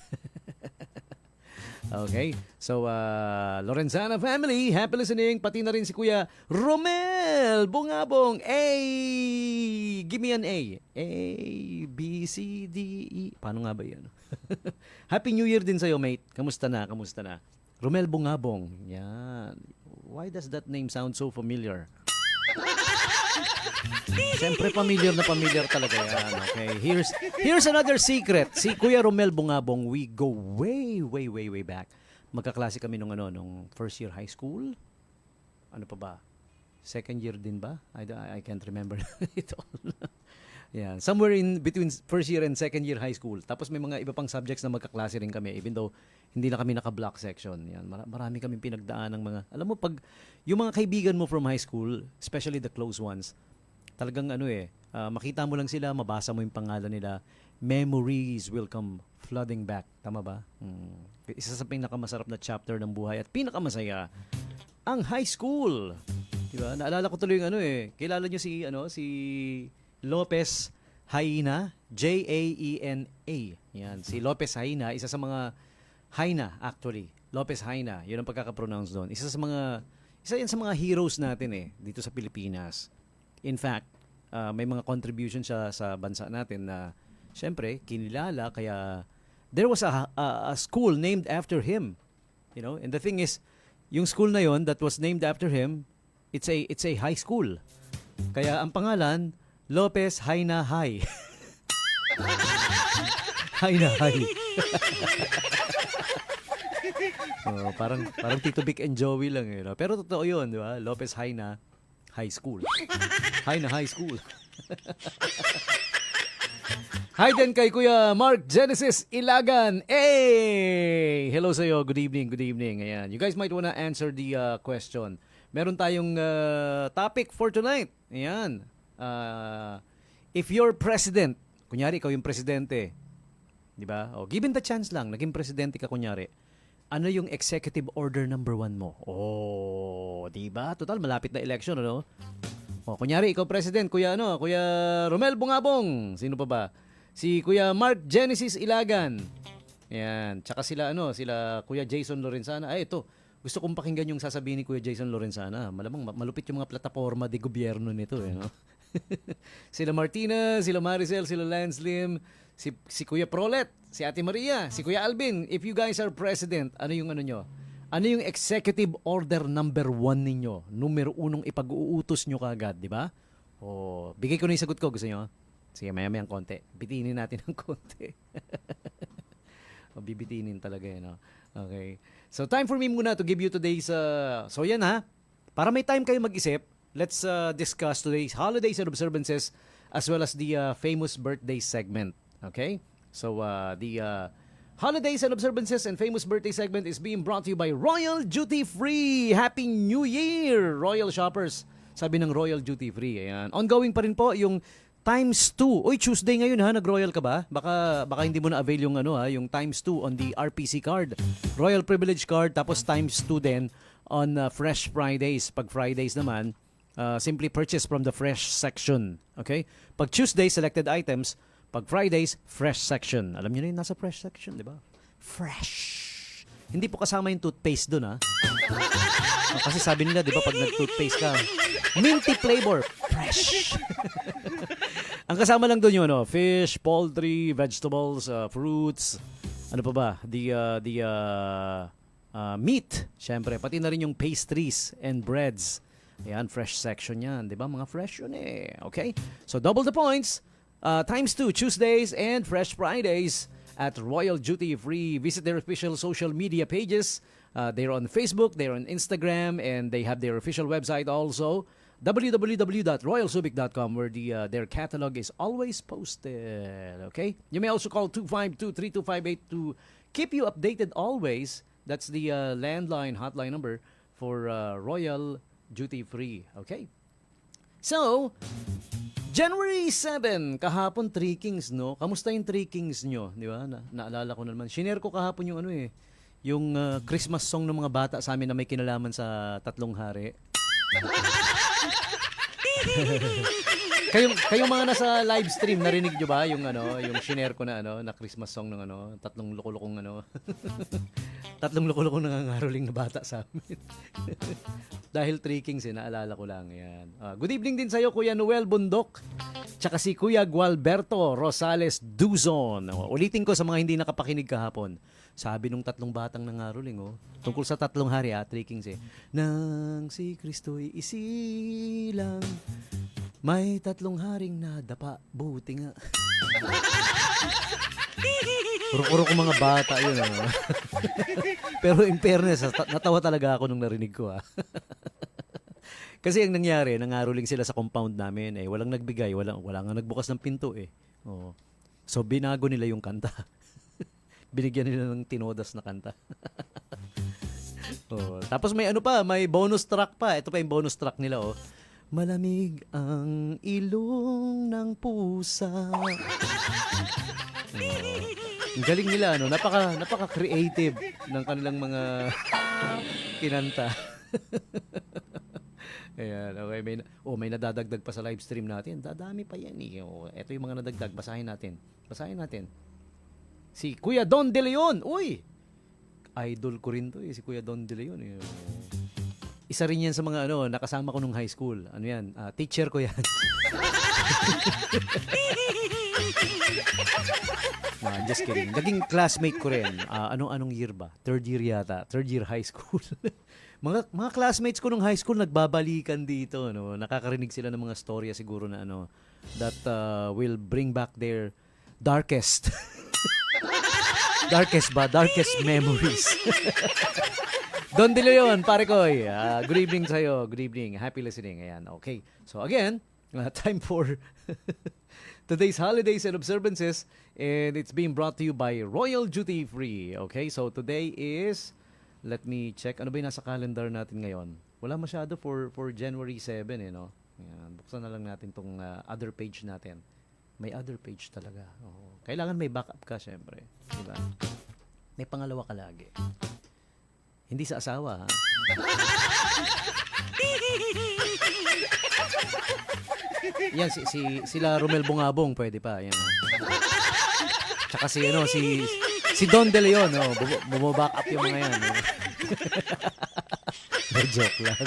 Okay? So, Lorenzana family, happy listening. Pati na rin si Kuya Romel Bungabong. A! Give me an A. A, B, C, D, E. Paano nga ba yan? Happy New Year din sa'yo, mate. Kamusta na? Kamusta na? Romel Bungabong. Yan. Why does that name sound so familiar? Siyempre, familiar na familiar talaga yan. Okay, here's another secret. Si Kuya Romel Bungabong, we go way back. Magkaklase kami nung first year high school. Ano pa ba? Second year din ba? I can't remember it all. Yeah, somewhere in between first year and second year high school. Tapos may mga iba pang subjects na magkaklase rin kami even though hindi na kami naka-block section. Yan, marami kaming pinagdaan ng mga, alam mo, pag yung mga kaibigan mo from high school, especially the close ones, talagang makita mo lang sila, mabasa mo yung pangalan nila, memories will come flooding back. Tama ba? Isa sa pinakamasarap na chapter ng buhay at pinakamasaya, ang high school. Diba? Naalala ko tuloy yung kilala nyo si Lopez Haina, Jaena. Yan, si Lopez Haina, isa sa mga Haina actually. Lopez Haina, yun ang pagkaka-pronounce doon. Isa yan sa mga heroes natin dito sa Pilipinas. In fact, may mga contribution siya sa bansa natin na syempre kinilala, kaya there was a school named after him. You know, and the thing is, yung school na yon that was named after him, it's a high school. Kaya ang pangalan, Lopez Haina High. Haina High. Parang Tito Vic and Joey lang no? Pero totoo yun, di ba? Lopez Haina High School. Haina High School. Hi din kay Kuya Mark Genesis Ilagan. Hey! Hello sa'yo. Good evening. Ayan. You guys might wanna answer the question. Meron tayong topic for tonight. Ayan. If you're president, kunyari ikaw yung presidente, di ba? Given the chance lang, naging presidente ka kunyari, ano yung executive order number 1 mo? Di ba? Total, malapit na election, ano? Kunyari, ikaw president, Kuya Romel Bungabong. Sino pa ba? Si Kuya Mark Genesis Ilagan. Yan. Tsaka sila Kuya Jason Lorenzana. Ay, ito. Gusto kong pakinggan yung sasabihin ni Kuya Jason Lorenzana. Malamang malupit yung mga plataforma de gobyerno nito, no? Sila Martina, sila Maricel, sila Lance Lim, si Kuya Prolet, si Ate Maria, si Kuya Alvin. If you guys are president, ano yung nyo? Ano yung executive order number 1 ninyo? Numero 1 ipag-uutos nyo kaagad, di ba? Bigay ko na yung sagot ko. Gusto nyo? Sige, maya-mayang konti. Bitinin natin ng konti. Bibitinin talaga no? Okay. So, time for me muna to give you today's... So, yan ha. Para may time kayo mag-isip, let's discuss today's holidays and observances as well as the famous birthday segment. Okay? So, the holidays and observances and famous birthday segment is being brought to you by Royal Duty Free. Happy New Year, Royal Shoppers. Sabi ng Royal Duty Free. Ayan. Ongoing pa rin po yung times 2. Uy, Tuesday ngayon ha, nag-Royal ka ba? Baka hindi mo na avail yung yung times 2 on the RPC card. Royal Privilege card, tapos times 2 din on Fresh Fridays. Pag Fridays naman, simply purchase from the fresh section. Okay? Pag Tuesday, selected items. Pag Fridays, fresh section. Alam niyo na yung nasa fresh section, di ba? Fresh. Hindi po kasama yung toothpaste dun, ha? Kasi sabi nila, di ba, pag nag-toothpaste ka, minty flavor. Fresh. Ang kasama lang dun yun, fish, poultry, vegetables, fruits, ano pa ba? The meat, syempre. Pati na rin yung pastries and breads. Ayan, fresh section yan. Di ba? Mga fresh yun Okay? So, double the points. Times 2, Tuesdays and Fresh Fridays at Royal Duty Free. Visit their official social media pages. They're on Facebook, they're on Instagram, and they have their official website also, www.royalsubic.com, where their catalog is always posted. Okay? You may also call 252-3258 to keep you updated always. That's the landline hotline number for Royal Duty Free. Okay? So, January 7, kahapon 3 Kings, no? Kamusta yung 3 Kings nyo? Di ba? Naalala ko na naman. Shinare ko kahapon yung yung Christmas song ng mga bata sa amin na may kinalaman sa 3 hari. Kayong mga nasa live stream, narinig nyo ba yung yung shinare ko na na Christmas song ng tatlong loko-lokong tatlong loko-lokong nangangaroling na bata sa amin. Dahil Three Kings, naalala ko lang. Yan. Good evening din sa'yo, Kuya Noel Bundok. Tsaka si Kuya Gualberto Rosales Duzon. Ulitin ko sa mga hindi nakapakinig kahapon. Sabi nung tatlong batang nangaroling, tungkol sa tatlong hari, Three Kings Nang si Kristo'y isilang, may tatlong haring nadapa, buti nga. Puro-puro ko mga bata yun. Pero in fairness, natawa talaga ako nung narinig ko. Kasi ang nangyari, nangaroling sila sa compound namin. Walang nagbigay, wala nga nagbukas ng pinto. Oh. So binago nila yung kanta. Binigyan nila ng tinodas na kanta. Tapos may may bonus track pa. Ito pa yung bonus track nila. Malamig ang ilong ng pusa. Ang galing nila, napaka-creative ng kanilang mga kinanta. Ayan, okay. May nadadagdag pa sa live stream natin. Dadami pa yan ito yung mga nadagdag. Basahin natin. Si Kuya Don De Leon. Uy! Idol ko rin to si Kuya Don De Leon. Isa rin yan sa mga nakasama ko nung high school. Ano yan? Teacher ko yan. Just kidding. Naging classmate ko rin. Anong year ba? Third year yata. Third year high school. mga classmates ko nung high school nagbabalikan dito. Nakakarinig sila ng mga storya siguro na that will bring back their darkest darkest memories. Don De Leon, pare ko. Good evening sa'yo. Good evening. Happy listening. Ayan, okay. So again, time for today's holidays and observances, and it's being brought to you by Royal Duty Free. Okay, so today is, let me check, ano ba yung nasa calendar natin ngayon? Wala masyado for January 7, Ayan, buksan na lang natin tong other page natin. May other page talaga. Kailangan may backup ka, syempre. Diba? May pangalawa ka lagi. Hindi sa asawa, ha? Yan, sila Romel Bungabong, pwede pa. Yan. Tsaka si Don De Leon, bumaback up yung mga yan. Joke lang.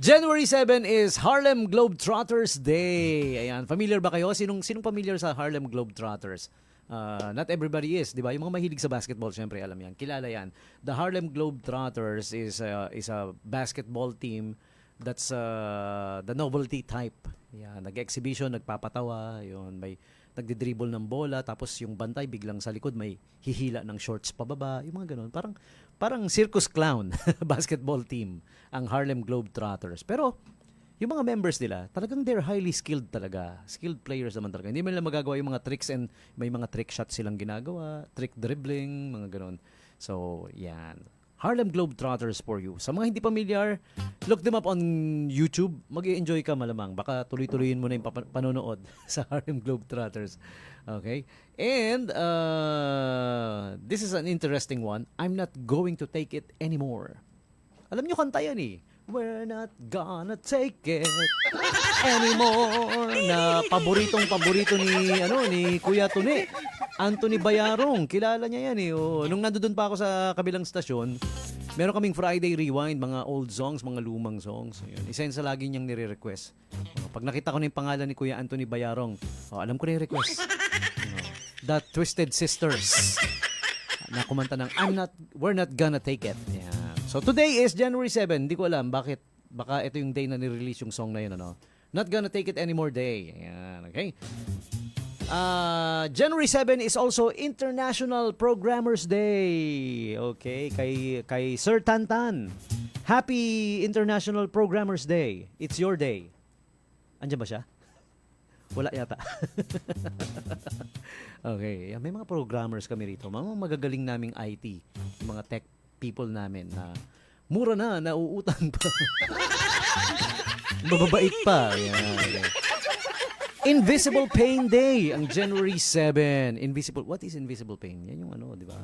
January 7 is Harlem Globetrotters Day. Ayan, familiar ba kayo? Sinong familiar sa Harlem Globetrotters? Not everybody is, di ba? Yung mga mahilig sa basketball, syempre alam yan. Kilala yan. The Harlem Globetrotters is a basketball team that's the novelty type. Yan, nag-exhibition, nagpapatawa, yun, may nagdi-dribble ng bola, tapos yung bantay biglang sa likod may hihila ng shorts pababa, yung mga ganun. Parang circus clown basketball team ang Harlem Globetrotters. Pero yung mga members nila, talagang they're highly skilled talaga. Skilled players naman talaga. Hindi man nila magagawa yung mga tricks and may mga trick shots silang ginagawa, trick dribbling, mga ganun. So, yan. Harlem Globetrotters for you. Sa mga hindi familiar, look them up on YouTube. Mag-i-enjoy ka malamang. Baka tuloy-tuloyin mo na yung panonood sa Harlem Globetrotters. Okay? And this is an interesting one. I'm not going to take it anymore. Alam nyo kanta yan We're not gonna take it anymore. Na paborito ni Kuya Tune. Anthony Bayarong, kilala niya yan nung nandoon pa ako sa kabilang stasyon, meron kaming Friday Rewind, mga old songs, mga lumang songs. Ayun. Isa yun sa lagi niyang nire-request. Pag nakita ko na yung pangalan ni Kuya Anthony Bayarong, alam ko na yung request. The Twisted Sisters. Na kumanta ng We're Not Gonna Take It. Yeah. So today is January 7. Hindi ko alam bakit. Baka ito yung day na nirelease yung song na yun. Not Gonna Take It Anymore Day. Ayan, okay? January 7 is also International Programmers Day. Okay, kay Sir Tantan. Happy International Programmers Day. It's your day. Andiyan ba siya? Wala yata. Okay, may mga programmers kami rito. Mga magagaling naming IT, mga tech people namin na mura na, nauutang pa. Mababait pa. Yan. Invisible Pain Day ang January 7. What is invisible pain? Yan yung di ba?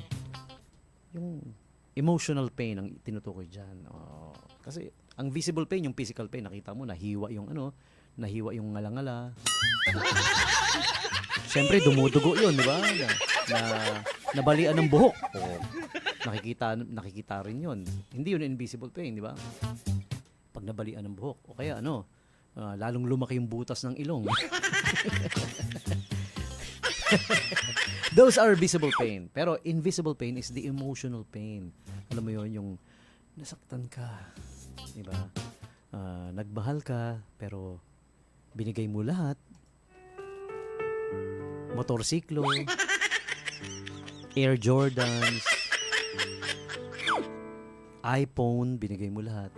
Yung emotional pain ang tinutukoy diyan. Kasi ang visible pain, yung physical pain, nakita mo nahiwa yung nahiwa yung ngalangala. Siyempre, dumudugo yun, di ba? Nabalian ng buhok. O, nakikita rin yun. Hindi yun invisible pain, di ba? Pag nabalian ng buhok. O kaya lalong lumaki yung butas ng ilong. Those are visible pain. Pero invisible pain is the emotional pain. Alam mo yun, yung nasaktan ka. Di ba? Nagmahal ka, pero binigay mo lahat. Motorsiklo, Air Jordans, iPhone, binigay mo lahat.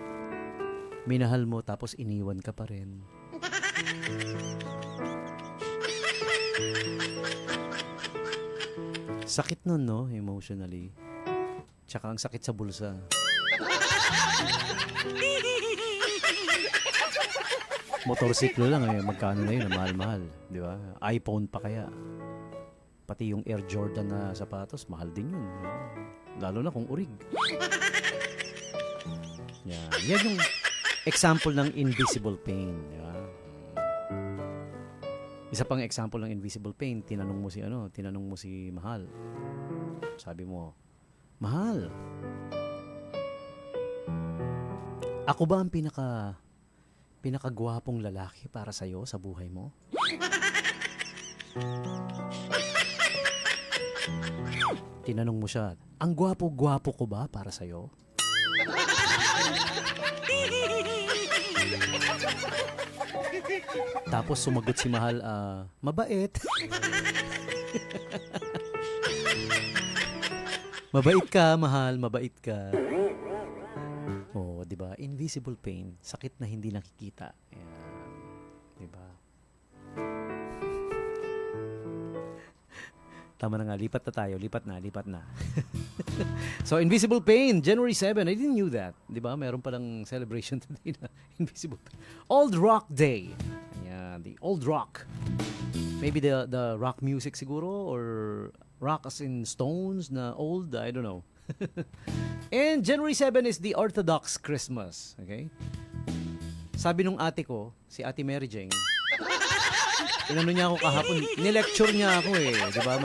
Minahal mo tapos iniwan ka pa rin. Sakit nun, no? Emotionally. Tsaka ang sakit sa bulsa. Motorsiklo lang magkano na yun, mahal-mahal, di ba? iPhone pa kaya. Pati yung Air Jordan na sapatos, mahal din yun. Lalo na kung urig. Yan yung example ng invisible pain, di ba? Isa pang example ng invisible pain, tinanong mo si Mahal. Sabi mo, Mahal, ako ba ang pinakagwapong lalaki para sa'yo sa buhay mo? Tinanong mo siya, ang gwapo-gwapo ko ba para sa'yo? Tapos sumagot si Mahal, mabait. Mabait ka, Mahal, mabait ka. Oh, 'di ba? Invisible pain, sakit na hindi nakikita. Ayan. 'Di ba? Tama na nga, lipat na. So, invisible pain, January 7. I didn't knew that. 'Di ba? Meron pa lang celebration today na invisible pain. Old Rock Day. Ayan, the old rock. Maybe the rock music siguro, or rock as in stones na old, I don't know. And January 7 is the Orthodox Christmas. Okay? Sabi nung ate ko, si Ate Mary Jane, inano niya ako kahapon, nilecture niya ako di ba?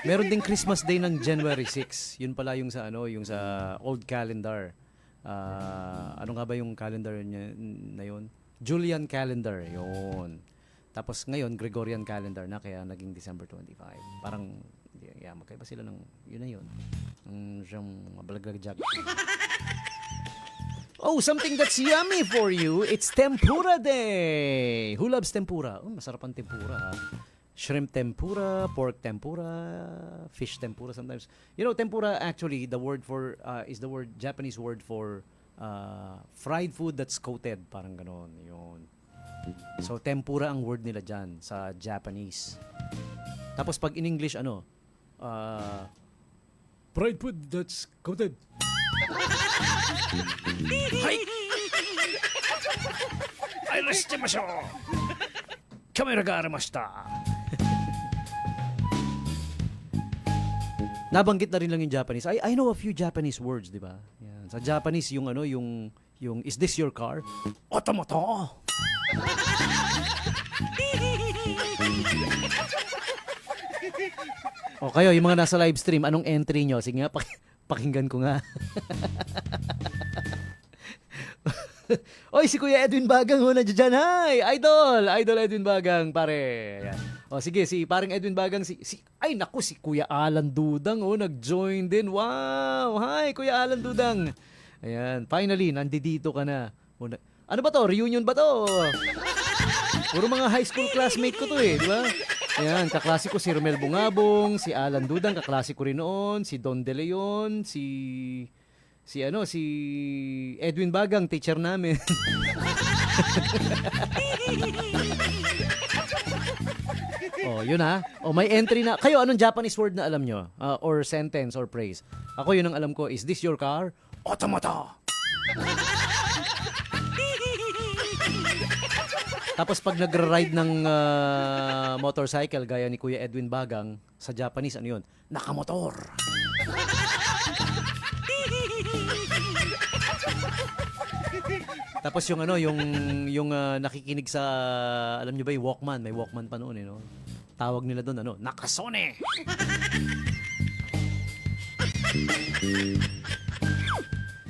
Meron ding Christmas Day ng January 6. Yun pala yung sa old calendar. Ano nga ba yung calendar niya na yun? Julian calendar, yun. Tapos ngayon, Gregorian calendar na, kaya naging December 25. Parang magkaiba sila ng yun na yun. Siyang mabalaglagjag. Oh, something that's yummy for you. It's Tempura Day. Who loves tempura? Masarap ang tempura. Shrimp tempura, pork tempura, fish tempura sometimes. You know, tempura actually, the word for is the Japanese word for fried food that's coated. Parang ganon. Yun. So, tempura ang word nila dyan sa Japanese. Tapos pag in English, fried food that's coated. Hi! Ay, restimasyo! Kamera ga arimashita! Nabanggit na rin lang yung Japanese. I know a few Japanese words, di ba? Yan. Sa Japanese, yung is this your car? Otomoto! O kayo, yung mga nasa live stream, anong entry nyo? Sige nga, pakinggan ko nga. Oy, si Kuya Edwin Bagang nandiyan dyan. Hi! Idol Edwin Bagang, pare. Ayan. O sige, si parang Edwin Bagang, si Kuya Alan Dudang, nag-join din. Wow! Hi, Kuya Alan Dudang. Ayan, finally, nandito ka na. Ano ba to? Reunion ba to? Puro mga high school classmate ko to di ba? Ayan, kaklase ko si Romel Bungabong, si Alan Dudang, kaklase ko rin noon, si Don De Leon, si Edwin Bagang, teacher namin. Yun may entry na. Kayo, anong Japanese word na alam nyo? Or sentence or phrase? Ako, yun ang alam ko. Is this your car? Automata! Tapos pag nagra-ride ng motorcycle gaya ni Kuya Edwin Bagang, sa Japanese, ano yun? Nakamotor! Tapos yung ano, yung nakikinig sa, alam niyo ba yung Walkman? May Walkman pa noon, no? Tawag nila doon, ano, nakasone!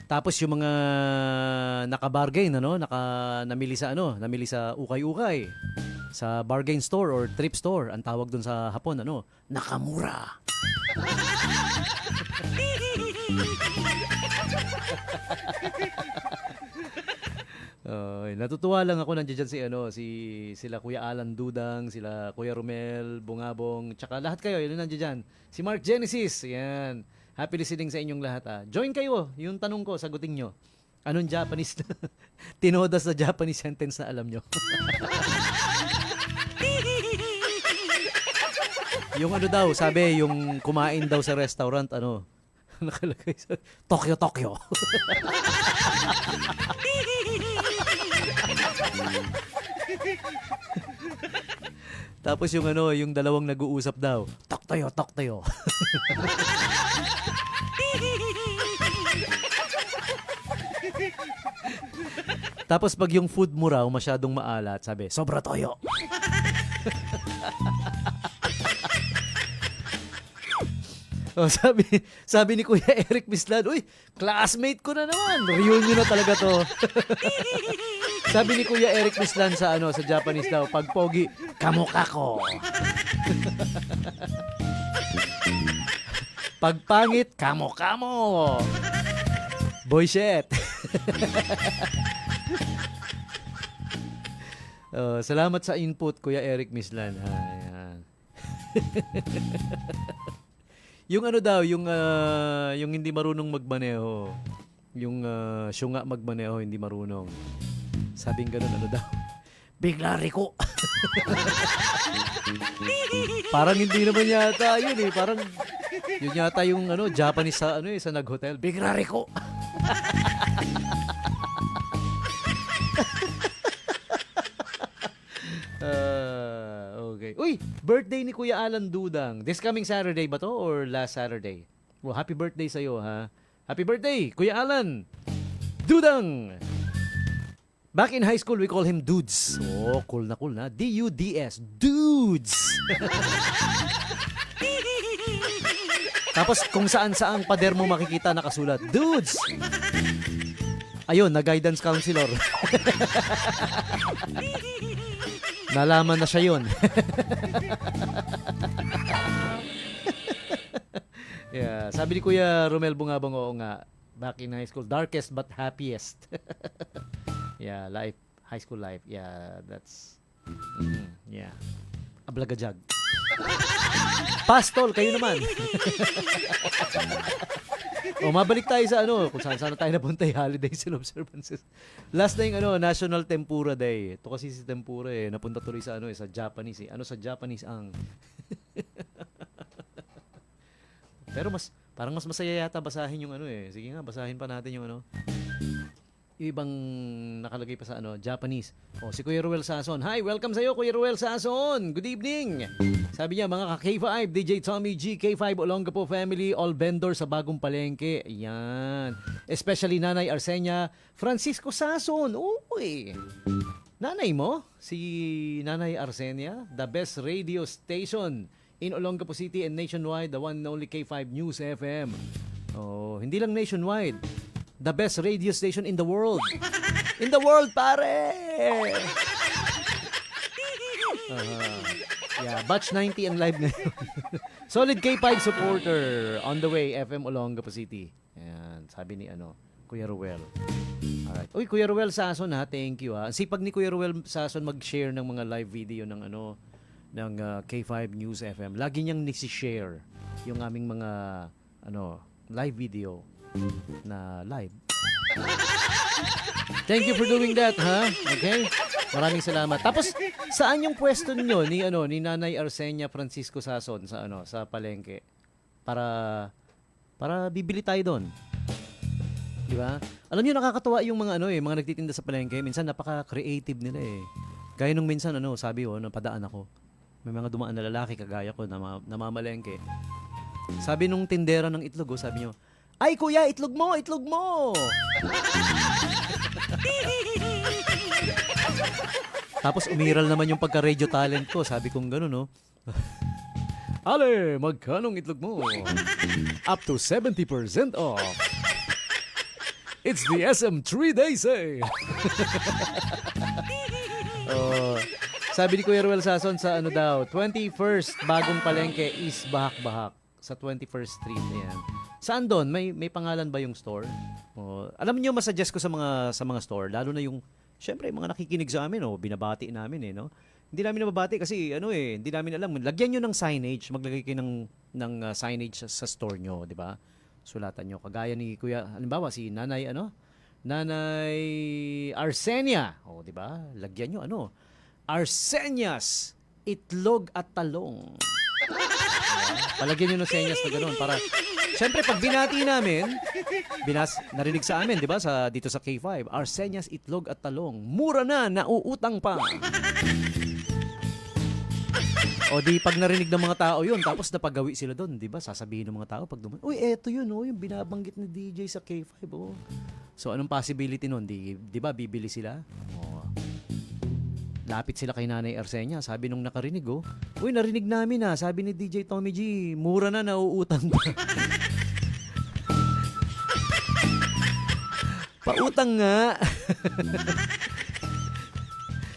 Tapos yung mga naka-bargain, ano, namili sa ukay-ukay. Sa bargain store or thrift store, ang tawag doon sa Hapon, ano, nakamura. Natutuwa lang ako nandiyan sila Kuya Alan Dudang, sila Kuya Romel, Bungabong, tsaka lahat kayo, yun nandiyan. Si Mark Genesis, yan. Happy listening sa inyong lahat. Join kayo, yung tanong ko, sagutin nyo. Anong Japanese na, tinodas na Japanese sentence na alam nyo? Yung ano daw, sabi, yung kumain daw sa restaurant, ano, nakalagay sa Tokyo, Tokyo. Tapos yung ano, yung dalawang nag-uusap daw, Tokyo, Tokyo. Tapos pag yung food mo raw masyadong maalat, sabi, sobra toyo. Oh, sabi ni Kuya Eric Mislan, uy, classmate ko na naman. Reunion na talaga to. Sabi ni Kuya Eric Mislan sa Japanese daw, pag pogi, kamukha ko. Pag pangit, kamukha mo. Boy shit. Salamat sa input, Kuya Eric Mislan. Ayan. Yung ano daw, yung hindi marunong magmaneho. Yung syunga magmaneho, hindi marunong. Sabing ganun, ano daw? Bigla riko. Parang hindi naman yata yun eh. Parang yun yata yung Japanese sa nag-hotel. Bigla riko. Okay. Uy, birthday ni Kuya Alan Dudang. This coming Saturday ba to or last Saturday? Well, happy birthday sa'yo, ha? Happy birthday, Kuya Alan Dudang! Back in high school, we call him Dudes. Oh, cool na. D-U-D-S. Dudes! Tapos kung saan-saang pader mo makikita nakasulat, Dudes! Ayun, na guidance counselor. Nalaman na siya yun. Yeah, sabi ni Kuya Romel Bungabong, oo nga, back in high school, darkest but happiest. Yeah, high school life. Yeah, that's, yeah. Ablagajag. Pastol, kayo naman. Mabalik tayo sa kung saan tayo napunta yung holidays and observances. Last na yung National Tempura Day. Ito kasi si Tempura napunta tuloy sa sa Japanese Ano sa Japanese ang Pero parang mas masaya yata basahin yung Sige nga, basahin pa natin yung yung ibang nakalagay pa sa Japanese. Si Kuya Ruel Sason. Hi, welcome sa'yo, Kuya Ruel Sason. Good evening. Sabi niya, mga ka-K5, DJ Tommy G, K5 Olongapo family, all vendors sa bagong palengke. Ayan. Especially Nanay Arsenia Francisco Sason. Uy. Nanay mo, si Nanay Arsenia, the best radio station in Olongapo City and nationwide, the one and only K5 News FM. Hindi lang nationwide. The best radio station in the world. In the world, pare! Yeah, batch 90 ang live ngayon. Solid K5 supporter on the way, FM Olongapo City. Ayan, sabi ni Kuya Ruel. Alright. Uy, Kuya Ruel Sason ha, thank you ha. Ang sipag ni Kuya Ruel Sason mag-share ng mga live video ng ng K5 News FM. Lagi niyang nisi-share yung aming mga live video na live. Thank you for doing that, ha? Okay? Maraming salamat. Tapos saan yung pwesto niyo ni Nanay Arsenia Francisco Sason sa palengke? Para bibili tayo doon. Di ba? Alam niyo nakakatuwa yung mga mga nagtitinda sa palengke. Minsan napaka-creative nila eh. Gaya nung minsan sabi napadaan ako. May mga dumaan na lalaki kagaya ko na namamalengke. Sabi nung tindera ng itlog, sabi niyo, "Ay kuya, itlog mo, itlog mo." Tapos umiral naman yung pagka-radio talent ko. Sabi kong gano'n, no? Ale, magkanong itlog mo? Up to 70% off. It's the SM 3 days, eh. Oh, sabi ni Kuya Ruel Sason sa ano daw, 21st bagong palengke is bahak-bahak sa 21st Street. Ayan. Saan doon? May pangalan ba yung store? Oh, alam niyo, masuggest ko sa mga store, lalo na yung syempre yung mga nakikinig sa amin, oh, binabati namin, no? Hindi namin nababati kasi hindi namin alam. Lagyan niyo ng signage, maglagay kayo ng signage sa store niyo, di ba? Sulatan nyo. Kagaya ni Kuya, halimbawa si Nanay, Nanay Arsenia. O, di ba? Lagyan nyo, Arsenias, itlog at talong. Diba? Palagyan nyo ng senyas na gano'n para, syempre, pag binati namin, narinig sa amin, di ba? Dito sa K5, Arsenias, itlog at talong. Mura na, nauutang pa. O di pag narinig ng mga tao yun, tapos napagawi sila doon, di ba? Sasabihin ng mga tao pag duman, uy, eto yun, yung binabanggit ni DJ sa K5, oh. So, anong possibility nun? Di ba, bibili sila? O, lapit sila kay Nanay Arsenia, sabi nung nakarinig, uy, narinig namin, sabi ni DJ Tommy G, mura na, nauutang pa. Pautang nga.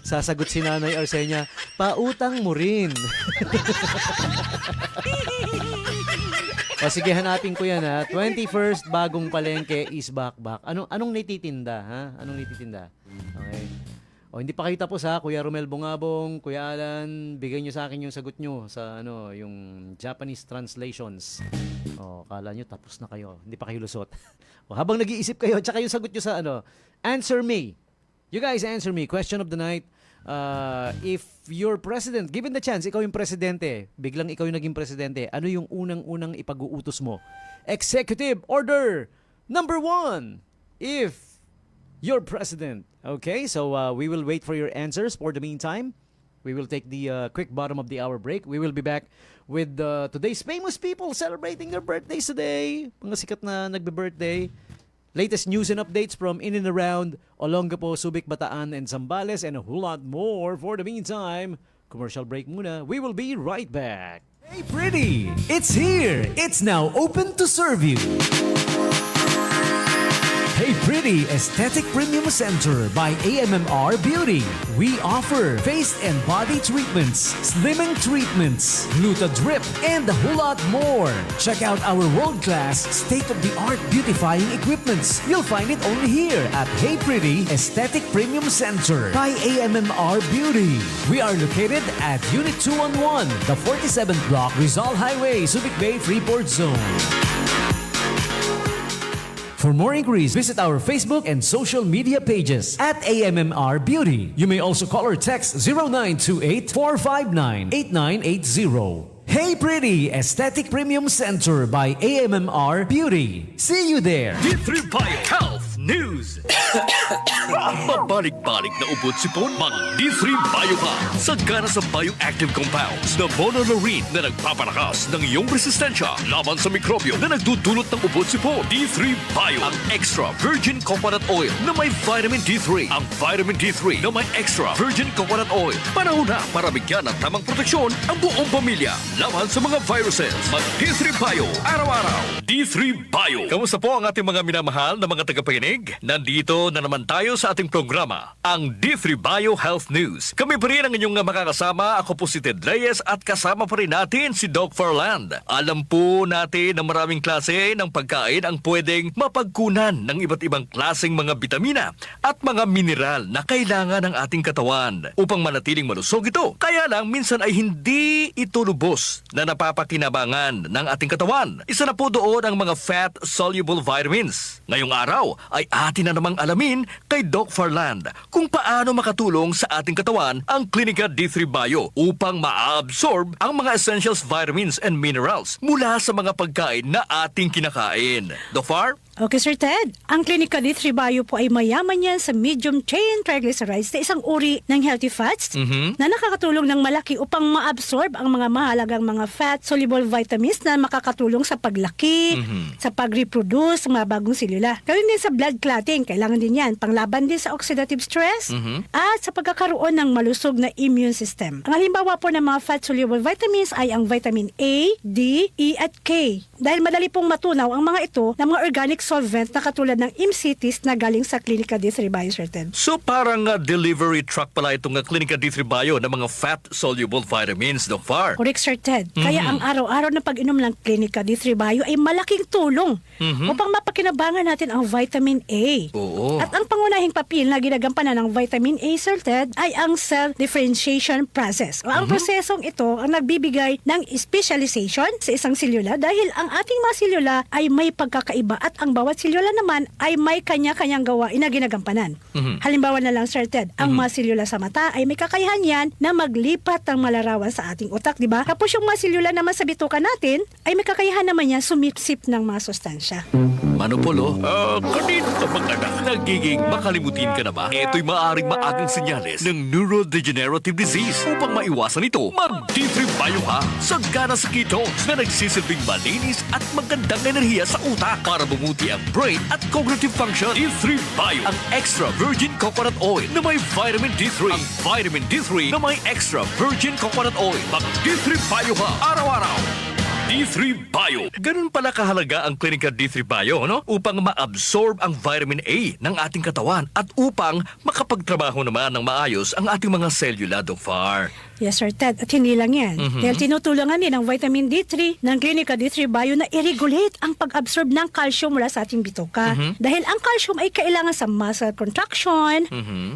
Sasagot si Nanay Arsenia, pautang mo rin. O sige, hanapin ko yan, 21st bagong palengke is back. Anong nititinda, ha? Anong nititinda? Okay. O hindi pa kayo tapos, ha? Kuya Romel Bungabong, Kuya Alan, bigay nyo sa akin yung sagot nyo sa yung Japanese translations. O, kala nyo tapos na kayo. Hindi pa kayo lusot. O, habang nag-iisip kayo, tsaka yung sagot nyo sa answer me. You guys answer me. Question of the night. If you're president, given the chance, ikaw yung presidente, biglang ikaw yung naging presidente, ano yung unang-unang ipag-uutos mo? Executive Order number 1. If you're president. Okay, so we will wait for your answers. For the meantime, we will take the quick bottom of the hour break. We will be back with today's famous people celebrating their birthdays today. Mga sikat na nagbe-birthday. Latest news and updates from in and around Olongapo, Subic, Bataan, and Zambales, and a whole lot more. For the meantime, commercial break muna. We will be right back.
Hey Pretty, it's here. It's now open to serve you. Hey Pretty Aesthetic Premium Center by AMMR Beauty. We offer face and body treatments, slimming treatments, gluta drip, and a whole lot more. Check out our world-class, state-of-the-art beautifying equipments. You'll find it only here at Hey Pretty Aesthetic Premium Center by AMMR Beauty. We are located at Unit 211, the 47th Block, Rizal Highway, Subic Bay, Freeport Zone. For more inquiries, visit our Facebook and social media pages at AMMR Beauty. You may also call or text 0928-459-8980. Hey Pretty Aesthetic Premium Center by AMMR Beauty. See you there.
D3 Bio Health News. Pabalik-balik na ubot sipon, mag D3 Bio ka. Sagana sa bioactive compounds na monolaurin na nagpapalakas ng iyong resistensya laban sa mikrobyo na nagdudulot ng ubot sipon. D3 Bio, ang extra virgin coconut oil na may vitamin D3. Ang vitamin D3 na may extra virgin coconut oil. Panahon na para bigyan ng tamang proteksyon ang buong pamilya laban sa mga viruses. Mag D3 Bio, araw-araw. D3 Bio. Kamusta po ang ating mga minamahal na mga tagapakinig? Nandito na naman tayo sa ating programa, ang D3 Bio Health News. Kami pa rin ang inyong makakasama. Ako po si Ted Reyes at kasama pa rin natin si Doc Farland. Alam po natin na maraming klase ng pagkain ang pwedeng mapagkunan ng iba't ibang klaseng mga bitamina at mga mineral na kailangan ng ating katawan upang manatiling malusog ito. Kaya lang minsan ay hindi ito lubos na napapakinabangan ng ating katawan. Isa na po doon ang mga fat-soluble vitamins. Ngayong araw ay atin na namang alamin kay Doc Farland kung paano makatulong sa ating katawan ang Clinica D3 Bio upang ma-absorb ang mga essentials vitamins and minerals mula sa mga pagkain na ating kinakain. Doc Far?
Okay, Sir Ted. Ang Clinica D3 Bio po ay mayaman yan sa medium chain triglycerides na isang uri ng healthy fats na nakakatulong ng malaki upang ma-absorb ang mga mahalagang mga fat-soluble vitamins na makakatulong sa paglaki, sa pag-reproduce ng mga bagong selula. Gawin din sa blood clotting, kailangan din yan. Panglaban din sa oxidative stress at sa pagkakaroon ng malusog na immune system. Ang halimbawa po ng mga fat-soluble vitamins ay ang vitamin A, D, E at K. Dahil madali pong matunaw ang mga ito ng mga organic solvent na katulad ng MCTs na galing sa Clinica D3 Bio, Sir Ted.
So parang delivery truck pala itong Clinica D3 Bio ng mga fat-soluble vitamins, Doc Far.
Correct, Sir Ted. Kaya ang araw-araw na pag-inom ng Clinica D3 Bio ay malaking tulong upang mapakinabangan natin ang vitamin A.
Oo.
At ang pangunahing papel na ginagampanan ng vitamin A, Sir Ted, ay ang cell differentiation process. O ang prosesong ito ang nagbibigay ng specialization sa isang selula dahil ang ating mga selula ay may pagkakaiba at ang bawat selula naman ay may kanya-kanyang gawain na ginagampanan. Halimbawa na lang, Sir Ted, ang mga selula sa mata ay may kakayahan yan na maglipat ng malarawan sa ating utak, di ba? Tapos yung mga selula naman sa bituka natin ay may kakayahan naman yan sumipsip ng mga sustansya.
Manopolo, kanino ka bang anak? Nagiging makalimutin ka na ba? Ito'y maaaring maagang senyales ng neurodegenerative disease. Upang maiwasan ito, mag-D3 Bio ka. Sagana sa ketones na nagsisilbing malinis at magandang enerhiya sa utak para bumuti ang brain at cognitive function. D3 Bio, ang extra virgin coconut oil na may vitamin D3. Ang vitamin D3 na may extra virgin coconut oil. Mag-D3 Bio ka araw-araw. D3 Bio. Ganun pala kahalaga ang Clinica D3 Bio, no? Upang ma-absorb ang vitamin A ng ating katawan at upang makapagtrabaho naman ng maayos ang ating mga selula, Doc Far.
Yes, Sir Ted. At hindi lang yan. Dahil tinutulungan din ng vitamin D3 ng Clinica D3 Bio na i-regulate ang pag-absorb ng calcium mula sa ating bituka. Dahil ang calcium ay kailangan sa muscle contraction,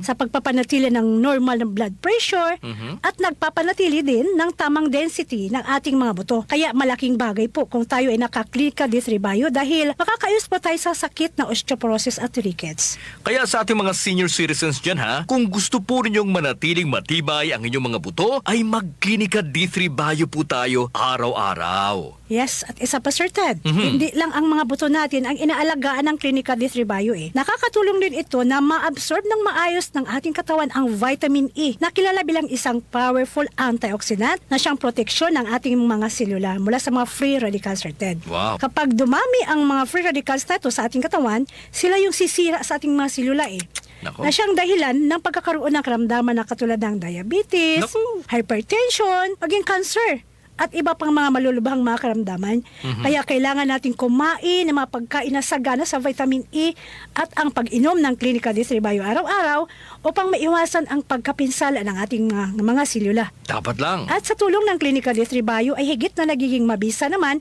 sa pagpapanatili ng normal na blood pressure, at nagpapanatili din ng tamang density ng ating mga buto. Kaya malaking bagay po kung tayo ay naka-Clinica D3 Bio dahil makakayos po tayo sa sakit na osteoporosis at rickets.
Kaya sa ating mga senior citizens dyan ha, kung gusto po ninyong manatiling matibay ang inyong mga buto, ay mag-Clinica D3 Bio po tayo araw-araw.
Yes, at isa pa, Sir Ted, hindi lang ang mga buto natin ang inaalagaan ng Clinica D3 Bio eh. Nakakatulong din ito na ma-absorb ng maayos ng ating katawan ang vitamin E na kilala bilang isang powerful antioxidant na siyang proteksyon ng ating mga selula mula sa mga free radicals, Sir Ted.
Wow.
Kapag dumami ang mga free radicals na ito sa ating katawan, sila yung sisira sa ating mga selula eh.
Nako.
Na siyang dahilan ng pagkakaroon ng karamdaman na katulad ng diabetes,
Naku.
hypertension, maging cancer, at iba pang mga malulubhang mga karamdaman. Kaya kailangan natin kumain ng mga pagkain na sagana sa vitamin E at ang pag-inom ng Clinica D3 Bio araw-araw upang maiwasan ang pagkapinsala ng ating mga selula.
Dapat lang.
At sa tulong ng Clinica D3 Bio ay higit na nagiging mabisa naman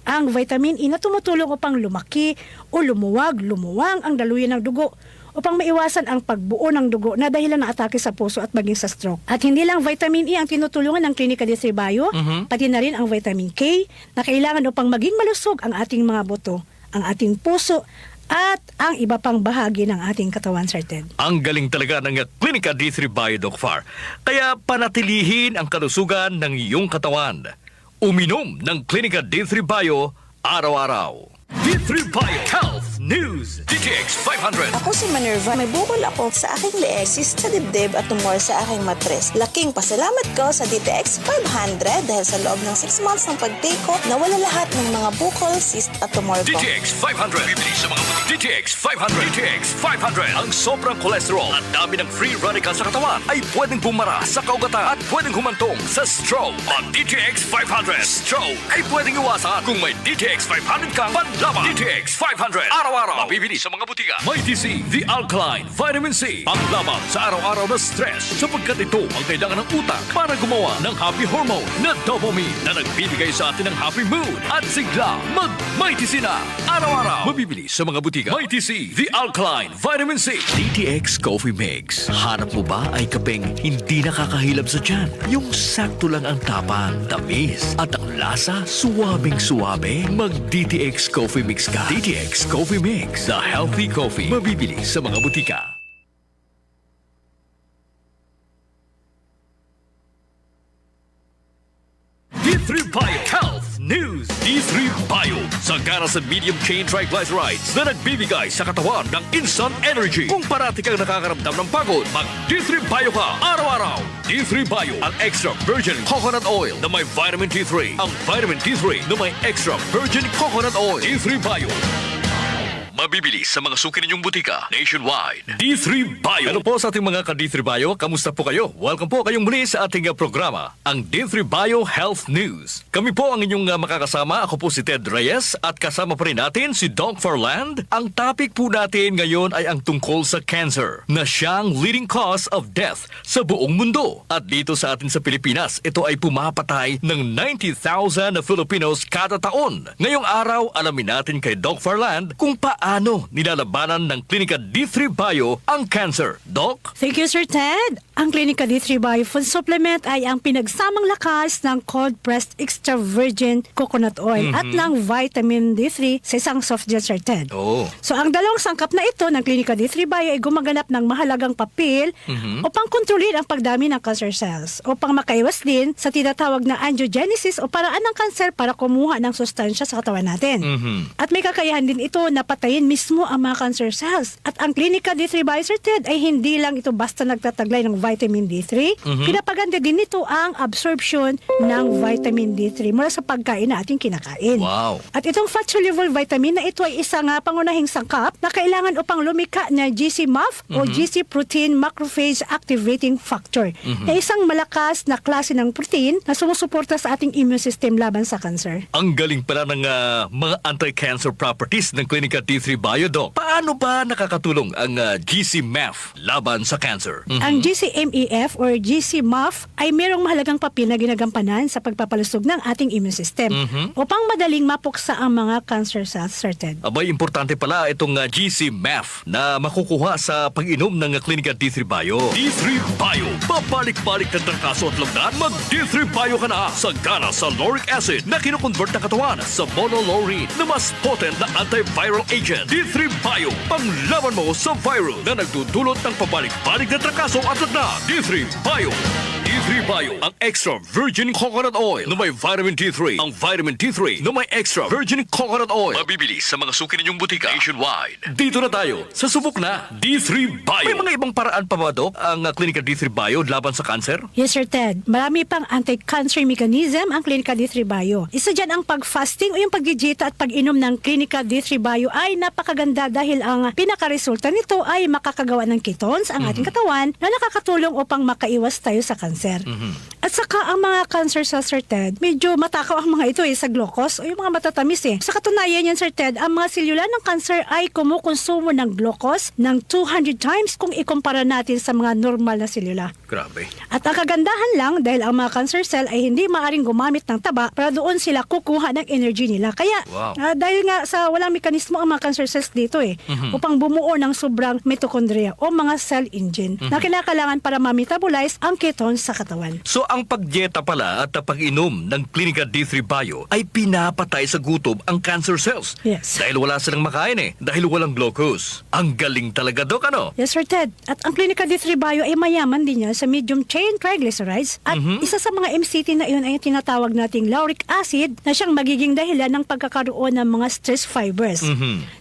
ang vitamin E na tumutulong upang lumaki o lumuwang ang daluyan ng dugo upang maiwasan ang pagbuo ng dugo na dahilan ng atake sa puso at maging sa stroke. At hindi lang vitamin E ang tinutulungan ng Clinica D3 Bio, pati na rin ang vitamin K na kailangan upang maging malusog ang ating mga buto, ang ating puso, at ang iba pang bahagi ng ating katawan, Sir Ted.
Ang galing talaga ng Clinica D3 Bio, Doc Far. Kaya panatilihin ang kalusugan ng iyong katawan. Uminom ng Clinica D3 Bio araw-araw. D3 Bio Health News DTX 500.
Ako si Minerva. May bukol ako sa aking leeg, cyst sa dibdib at tumor sa aking matres. Laking pasalamat ko sa DTX 500 dahil sa loob ng 6 months ng pag-take ko, nawala lahat ng mga bukol, cyst at tumor ko.
DTX 500. Bibili sa mga butik. DTX 500. DTX 500. Ang sobrang cholesterol at dami ng free radicals sa katawan ay pwedeng bumara sa kaugatan at pwedeng humantong sa stroke. Ang DTX 500. Stroke ay pwedeng iwasan kung may DTX 500 kang panlaban. DTX 500. Araw-araw. Mabibili sa mga butika. May TC, The Alkaline, Vitamin C. Panglaban sa araw-araw na stress sapagkat ito ang kailangan ng utak para gumawa ng happy hormone na dopamine na nagbibigay sa atin ng happy mood at sigla mag-May TC na. Araw-araw. Mabibili sa mga butika. May TC, The Alkaline, Vitamin C. DTX Coffee Mix. Hanap mo ba ay kapeng hindi nakakahilab sa tiyan? Yung sakto lang ang tapang, tamis, at ang lasa, suwabing-suwabe. Mag-DTX Coffee Mix ka. DTX Coffee Mix. The healthy coffee. Mabibili sa mga butika. D3 Bio Health News. D3 Bio. Sagana sa medium chain triglycerides na nagbibigay sa katawan ng instant energy. Kung parati kang nakakaramdam ng pagod, mag D3 Bio ka araw-araw. D3 Bio, ang extra virgin coconut oil na may vitamin D3. Ang vitamin D3 na may extra virgin coconut oil. D3 Bio. Mabibili sa mga suki ninyong butika nationwide. D3 Bio. Ano po sa ating mga ka-D3 Bio? Kamusta po kayo? Welcome po kayong muli sa ating programa, ang D3 Bio Health News. Kami po ang inyong makakasama. Ako po si Ted Reyes at kasama pa rin natin si Doc Farland. Ang topic po natin ngayon ay ang tungkol sa cancer na siyang leading cause of death sa buong mundo. At dito sa atin sa Pilipinas, ito ay pumapatay ng 90,000 na Filipinos kada taon. Ngayong araw, alamin natin kay Doc Farland kung paano nilalabanan ng Klinika D3 Bio ang cancer. Doc?
Thank you, Sir Ted. Ang Klinika D3 Bio Food Supplement ay ang pinagsamang lakas ng cold pressed extra virgin coconut oil at ng vitamin D3 sa isang soft gel, Sir Ted.
Oh.
So ang dalawang sangkap na ito ng Klinika D3 Bio ay gumaganap ng mahalagang papel upang kontrolin ang pagdami ng cancer cells, upang makaiwas din sa tinatawag na angiogenesis o paraan ng kanser para kumuha ng sustansya sa katawan natin. At may kakayahan din ito na patayin mismo ang mga cancer cells. At ang Klinika D3 Bio, Sir Ted, ay hindi lang ito basta nagtataglay ng vitamin D3, pinapaganda din nito ang absorption ng vitamin D3 mula sa pagkain na ating kinakain.
Wow.
At itong fat-soluble vitamin na ito ay isang pangunahing sangkap na kailangan upang lumikha na GC-MAF o GC Protein Macrophage Activating Factor, na isang malakas na klase ng protein na sumusuporta sa ating immune system laban sa cancer.
Ang galing pala ng mga anti-cancer properties ng Klinika D3 Bio, Doc. Paano ba nakakatulong ang GC-MAF laban sa cancer?
Ang GC-MEF or GC-MAF ay mayroong mahalagang papel na ginagampanan sa pagpapalusog ng ating immune system upang madaling mapuksa ang mga cancer cells, Sir Ted.
Abay, importante pala itong GC-MAF na makukuha sa pag-inom ng Klinika D3 Bio. D3 Bio. Babalik-balik na trangkaso at lagdan, mag D3 Bio ka na. Sagana sa lauric acid na kinukonvert ng katawan sa monolaurine na mas potent na antiviral agent. D3 Bio. Panglaban mo sa virus na nagdudulot ng pabalik-balik na trangkaso at lagdan. D3 Bio. D3 Bio, ang extra virgin coconut oil na may vitamin D3. Ang vitamin D3 na may extra virgin coconut oil. Mabibili sa mga suki ninyong butika nationwide. Dito na tayo sa subok na D3 Bio. May mga ibang paraan pa ba, Doc, ang Klinika D3 Bio laban sa cancer?
Yes, Sir Ted. Marami pang anti-cancer mechanism ang Klinika D3 Bio. Isa dyan ang pag-fasting o yung pag-dieta at pag-inom ng Klinika D3 Bio ay napakaganda dahil ang pinakaresulta nito ay makakagawa ng ketones ang ating katawan na nakakatulong upang makaiwas tayo sa cancer. At saka ang mga cancer cells, Sir Ted, medyo matakaw ang mga ito sa glucose o yung mga matatamis Sa katunayan yan, Sir Ted, ang mga selula ng cancer ay kumukonsumo ng glucose ng 200 times kung ikumpara natin sa mga normal na selula.
Grabe.
At ang kagandahan lang dahil ang mga cancer cell ay hindi maaring gumamit ng taba para doon sila kukuha ng energy nila. Kaya dahil nga sa walang mekanismo ang mga cancer cells dito upang bumuo ng sobrang mitochondria o mga cell engine na kinakailangan para ma-metabolize ang ketones sa katawan.
So ang pagdieta pala at pag-inom ng Klinika D3 Bio ay pinapatay sa gutom ang cancer cells.
Yes.
Dahil wala silang makain dahil walang glucose. Ang galing talaga, Doc, ano?
Yes, Sir Ted. At ang Klinika D3 Bio ay mayaman din niya sa medium chain triglycerides at isa sa mga MCT na iyon ay tinatawag nating lauric acid na siyang magiging dahilan ng pagkakaroon ng mga stress fibers.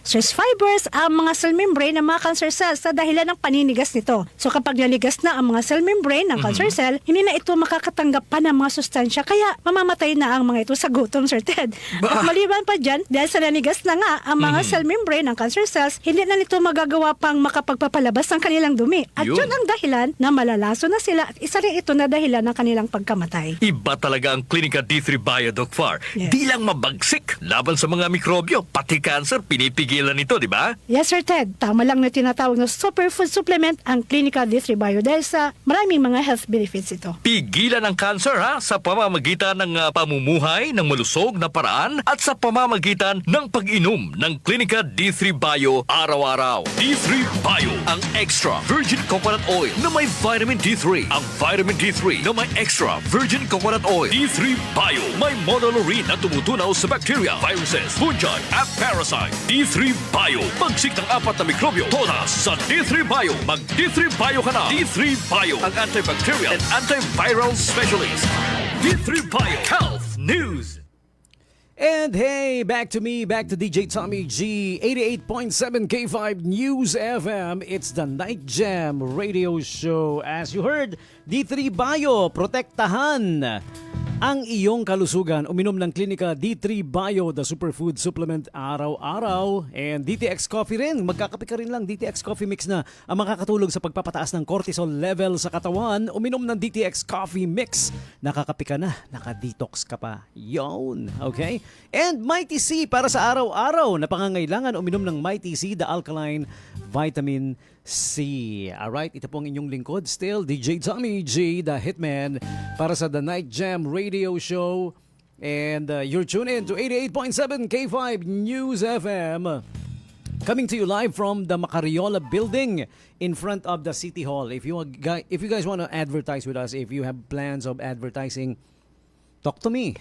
Stress fibers ang mga cell membrane ng mga cancer cells sa dahilan ng paninigas nito. So kapag naligas na ang mga cell membrane ng cancer cell, hindi na ito makakatanggap pa ng mga sustansya kaya mamamatay na ang mga ito sa gutom, Sir Ted. At maliban pa dyan, dahil sa nanigas na nga ang mga cell membrane ng cancer cells, hindi na nito magagawa pang makapagpapalabas ng kanilang dumi. At yun ang dahilan na malalaso na sila at isa rin ito na dahilan ng kanilang pagkamatay.
Iba talaga ang Klinika D3 Bio, Doc Far.
Yes.
Di lang mabagsik laban sa mga mikrobyo, pati cancer, pinipigilan ito, di ba?
Yes, Sir Ted. Tama lang na tinatawag na superfood supplement ang Klinika D3 Bio dahil sa maraming mga health benefits ito.
Pigilan ang cancer sa pamamagitan ng pamumuhay ng malusog na paraan at sa pamamagitan ng pag-inom ng Klinika D3 Bio araw-araw. D3 Bio, ang extra virgin coconut oil na may vitamin D3. Ang vitamin D3 na may extra virgin coconut oil. D3 Bio, may monolaurine na tumutunaw sa bacteria, viruses, fungi at parasite. D3 Bio, pagsik ng 4 na mikrobyo, todas sa D3 Bio. Mag D3 Bio ka na. D3 Bio, ang antibacterial and antiviral specialist. D3 Bio Health News.
And hey, back to me, back to DJ Tommy G, 88.7 K5 News FM. It's the Night Jam Radio Show. As you heard, D3 Bio, protektahan ang iyong kalusugan. Uminom ng Klinika D3 Bio, the superfood supplement araw-araw. And DTX Coffee rin. Magkakape ka rin lang. DTX Coffee Mix na ang makakatulong sa pagpapataas ng cortisol level sa katawan. Uminom ng DTX Coffee Mix. Nakakape ka na. Nakadetox ka pa. Yon. Okay? And Mighty C para sa araw-araw na pangangailangan. Uminom ng Mighty C, the alkaline vitamin C. Alright, ito po ang inyong lingkod. Still, DJ Tommy G, the Hitman, para sa The Night Jam Radio Show. And you're tuned in to 88.7 K5 News FM. Coming to you live from the Macariola building in front of the City Hall. If you guys want to advertise with us, if you have plans of advertising, talk to me.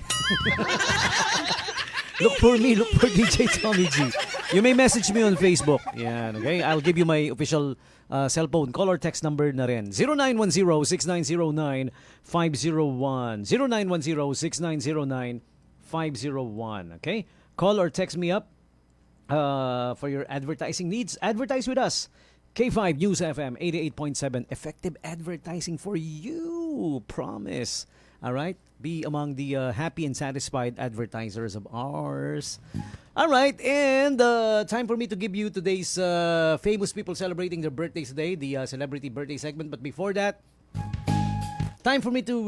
Look for me. Look for DJ Tommy G. You may message me on Facebook. Yan, okay? I'll give you my official cell phone. Call or text number na rin. 0910-6909-501. 0910-6909-501. Okay? Call or text me up for your advertising needs. Advertise with us. K5 News FM 88.7. Effective advertising for you. Promise. Alright? Be among the happy and satisfied advertisers of ours. Alright, and time for me to give you today's famous people celebrating their birthdays today, the celebrity birthday segment. But before that, time for me to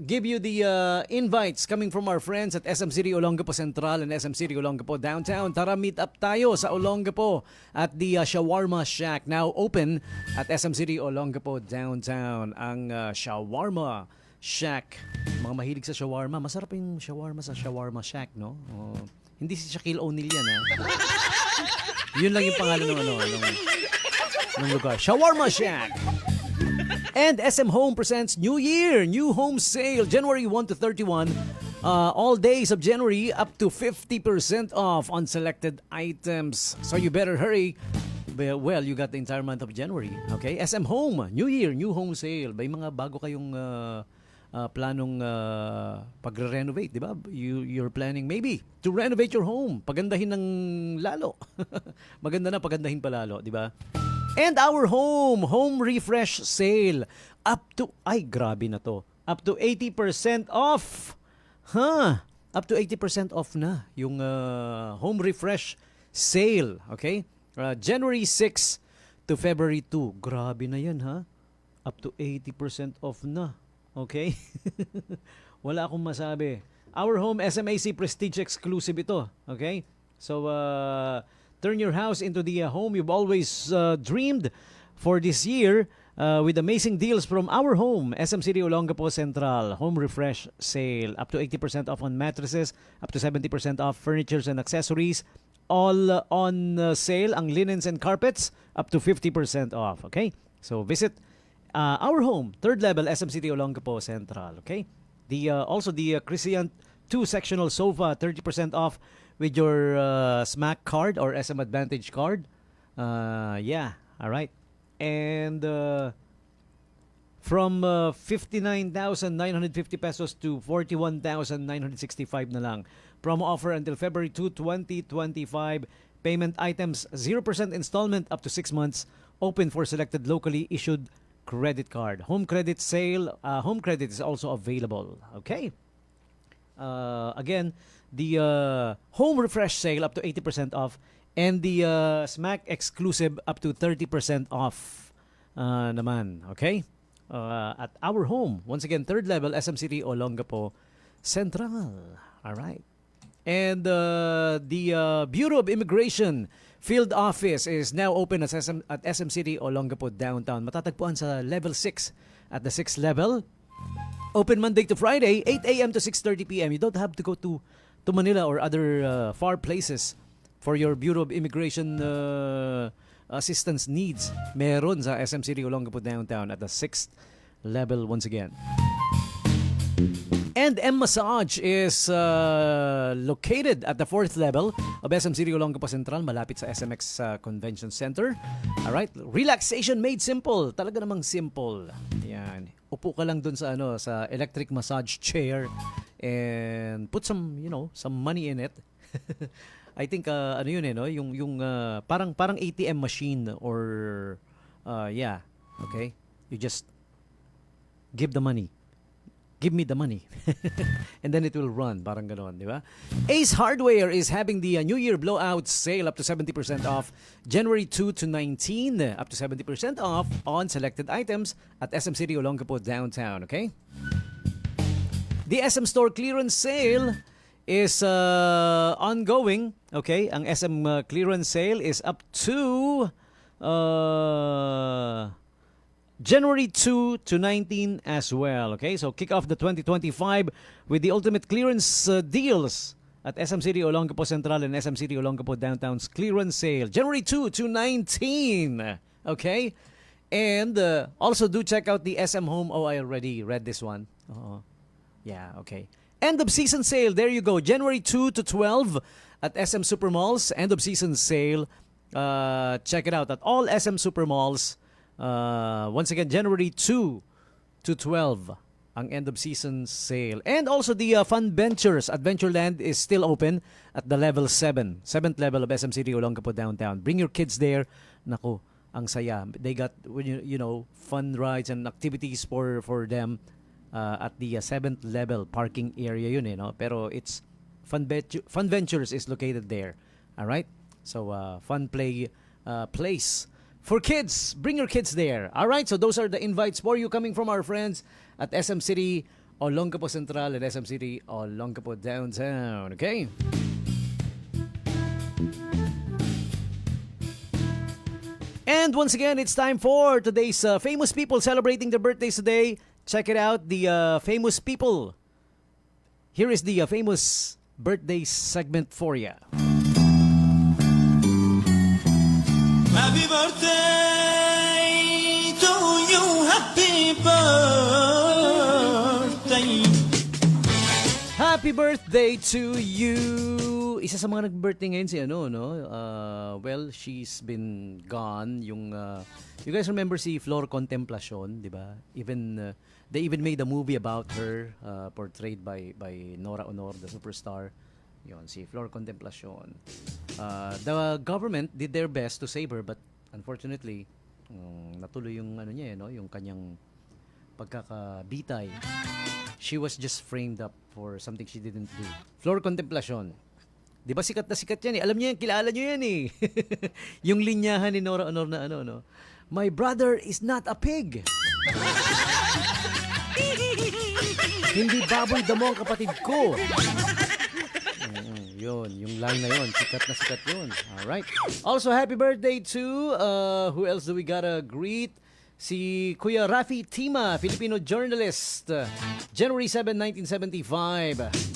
give you the invites coming from our friends at SM City Olongapo Central and SM City Olongapo Downtown. Tara, meet up tayo sa Olongapo at the Shawarma Shack, now open at SM City Olongapo Downtown. Ang Shawarma Shack. Mga mahilig sa shawarma. Masarap yung shawarma sa Shawarma Shack, no? Hindi si Shaquille O'Neal yan, ha? Yun lang yung pangalan ng lugar. Shawarma Shack. And SM Home presents New Year, New Home Sale, January 1 to 31. All days of January, up to 50% off on selected items. So you better hurry. Well, you got the entire month of January. Okay? SM Home, New Year, New Home Sale. May mga bago kayong planong pagre-renovate, di ba? You're planning maybe to renovate your home. Pagandahin ng lalo. Maganda na, pagandahin pa lalo, di ba? And our home refresh sale. Up to, ay grabe na to. Up to 80% off. Up to 80% off na yung home refresh sale. Okay? January 6 to February 2. Grabe na yan, ha? Up to 80% off na. Okay? Wala akong masabi. Our Home SMAC Prestige exclusive ito. Okay? So, turn your house into the home you've always dreamed for this year with amazing deals from Our Home, SM City Olongapo Central. Home refresh sale. Up to 80% off on mattresses. Up to 70% off furnitures and accessories. All on sale ang linens and carpets. Up to 50% off. Okay? So, visit Our Home, third level, SM City Olongapo Central. Okay? Also the Crescent 2 sectional sofa, 30% off with your SMAC card or SM Advantage card. Yeah, all right. And from 59,950 pesos to 41,965 na lang. Promo offer until February 2, 2025. Payment items 0% installment up to 6 months. Open for selected locally issued credit card. Home credit sale. Home credit is also available. Okay. Again, the home refresh sale up to 80% off, and the SMAC exclusive up to 30% off naman. Okay. At Our Home, once again, third level, SM City Olongapo Central. All right. And the Bureau of Immigration Field Office is now open at SM City Olongapo Downtown. Matatagpuan sa level 6 at the 6th level. Open Monday to Friday, 8 a.m. to 6:30 p.m. You don't have to go to Manila or other far places for your Bureau of Immigration assistance needs. Meron sa SM City Olongapo Downtown at the 6th level once again. And M Massage is located at the 4th level of SM City Olongapo Central, malapit sa SMX Convention Center. Alright, relaxation made simple. Talaga namang simple. Yan. Upo ka lang dun sa sa electric massage chair and put some, some money in it. I think yun no, yung parang ATM machine or yeah, okay? You just give the money. Give me the money. And then it will run. Parang ganon, di ba? Ace Hardware is having the New Year blowout sale up to 70% off January 2 to 19. Up to 70% off on selected items at SM City Olongapo downtown, okay? The SM Store clearance sale is ongoing, okay? Ang SM clearance sale is up to January 2 to 19 as well. Okay, so kick off the 2025 with the ultimate clearance deals at SM City Olongapo Central and SM City Olongapo Downtown's clearance sale. January 2 to 19. Okay, and also do check out the SM Home. Oh, I already read this one. Yeah, okay. End of season sale. There you go. January 2 to 12 at SM Supermalls. End of season sale. Check it out at all SM Supermalls. Once again, January 2 to 12 ang end of season sale. And also the Fun Ventures Adventureland is still open at the level 7. 7th level of SM City Olongapo downtown. Bring your kids there. Naku, ang saya. They got fun rides and activities for them at the 7th level parking area yun Pero it's Fun Ventures is located there. All right? So fun play place for kids. Bring your kids there. All right, so those are the invites for you coming from our friends at SM City Olongapo Central and SM City Olongapo Downtown. Okay? And once again, it's time for today's famous people celebrating their birthdays today. Check it out, the famous people. Here is the famous birthday segment for you.
Happy birthday to you, happy birthday.
Happy birthday to you. Isa sa mga nag-birthday ngayon si well, she's been gone. You guys remember si Flor Contemplacion, di ba? They even made a movie about her, portrayed by Nora Honor, the superstar. Yon, si Flor Contemplacion. The government did their best to save her, but unfortunately, natuloy yung yung kanyang pagkakabitay. She was just framed up for something she didn't do. Flor Contemplacion. Di ba sikat na sikat yan eh? Alam niyo yan, kilala niyo yan eh. Yung linyahan ni Nora Honor na My brother is not a pig. Hindi baboy damo ang kapatid ko. Yun, yung line na yun. Sikat na sikat yun. Alright. Also, happy birthday to, who else do we gotta greet? Si Kuya Rafi Tima, Filipino journalist. January 7, 1975.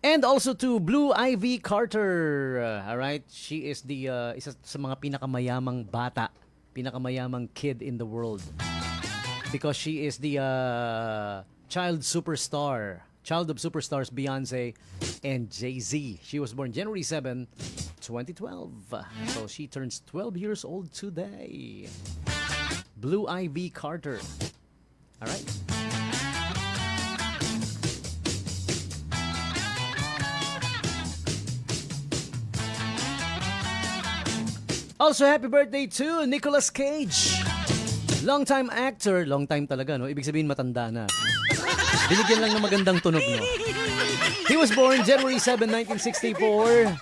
And also to Blue Ivy Carter. Alright, she is the isa sa mga pinakamayamang bata, pinakamayamang kid in the world. Because she is the child of superstars Beyonce and Jay-Z. She was born January 7, 2012. So she turns 12 years old today. Blue Ivy Carter. All right. Also, happy birthday to Nicolas Cage. Long-time actor. Long time talaga, no? Ibig sabihin, matanda na. Binigyan lang ng magandang tunog, no? He was born January 7, 1964.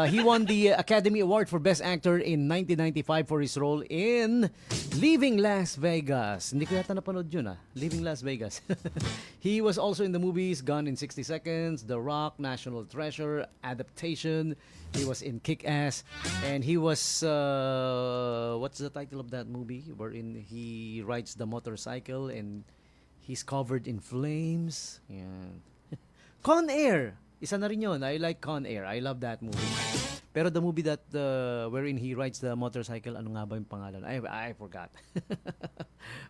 He won the Academy Award for Best Actor in 1995 for his role in Leaving Las Vegas. Hindi ko yata napanood yun, Leaving Las Vegas. He was also in the movies Gone in 60 Seconds, The Rock, National Treasure, Adaptation. He was in Kick-Ass. And he was, what's the title of that movie? Wherein he rides the motorcycle and he's covered in flames. Yeah. Con Air. Isa na rin yun. I like Con Air. I love that movie. Pero the movie that wherein he rides the motorcycle, ano nga ba yung pangalan? I forgot.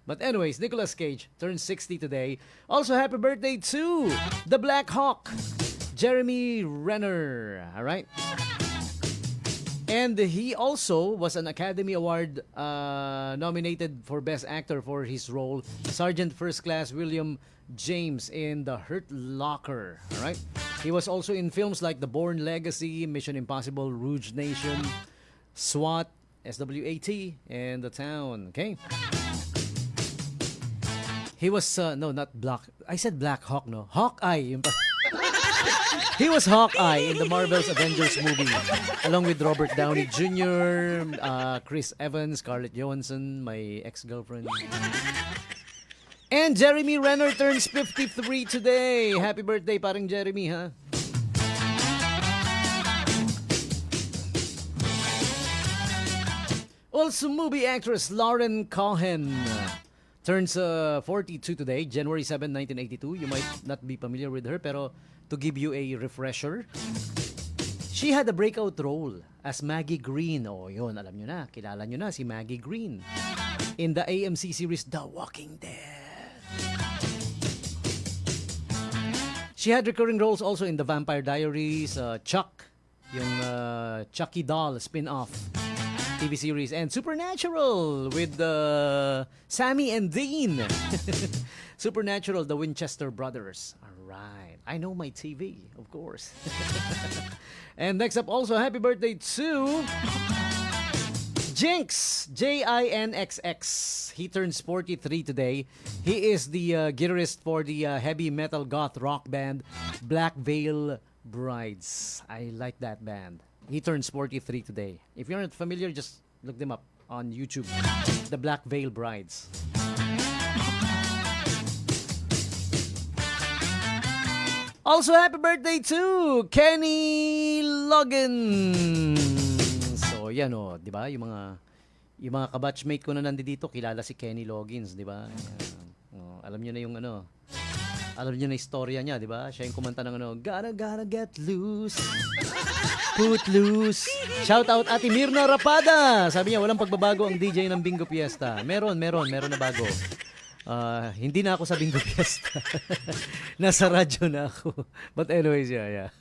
But anyways, Nicolas Cage turns 60 today. Also, happy birthday to the Black Hawk, Jeremy Renner. All right? And he also was an Academy Award nominated for Best Actor for his role, Sergeant First Class William James in The Hurt Locker. All right? He was also in films like The Bourne Legacy, Mission Impossible, Rouge Nation, SWAT, SWAT, and The Town. Okay? He was, no, not Black. I said Black Hawk, no? Hawkeye. He was Hawkeye in the Marvel's Avengers movie, along with Robert Downey Jr., Chris Evans, Scarlett Johansson, my ex-girlfriend. And Jeremy Renner turns 53 today. Happy birthday, parang Jeremy, ha? Also, movie actress Lauren Cohen turns 42 today, January 7, 1982. You might not be familiar with her, pero to give you a refresher, she had a breakout role as Maggie Green. Oh, yun, alam nyo na, kilala nyo na si Maggie Green in the AMC series The Walking Dead. She had recurring roles also in The Vampire Diaries, Chuck, yung Chucky Doll spin-off TV series, and Supernatural with Sammy and Dean. Supernatural, the Winchester Brothers. Alright. I know my TV, of course. And next up also, happy birthday to Jinx, Jinxx. He turns 43 today. He is the guitarist for the heavy metal goth rock band Black Veil Brides. I like that band. He turns 43 today. If you're not familiar, just look them up on YouTube. The Black Veil Brides. Also, happy birthday to Kenny Loggins. So, yan o, di ba? Yung mga kabatchmate ko na nandito, kilala si Kenny Loggins, di ba? Alam niyo na yung alam niyo na istorya niya, di ba? Siya yung kumanta ng Gotta get loose, put loose. Shout out Ate Mirna Rapada. Sabi niya, walang pagbabago ang DJ ng Bingo Fiesta. Meron na bago. Hindi na ako sa Bingo Fiesta. Nasa radyo na ako. But anyways, yeah.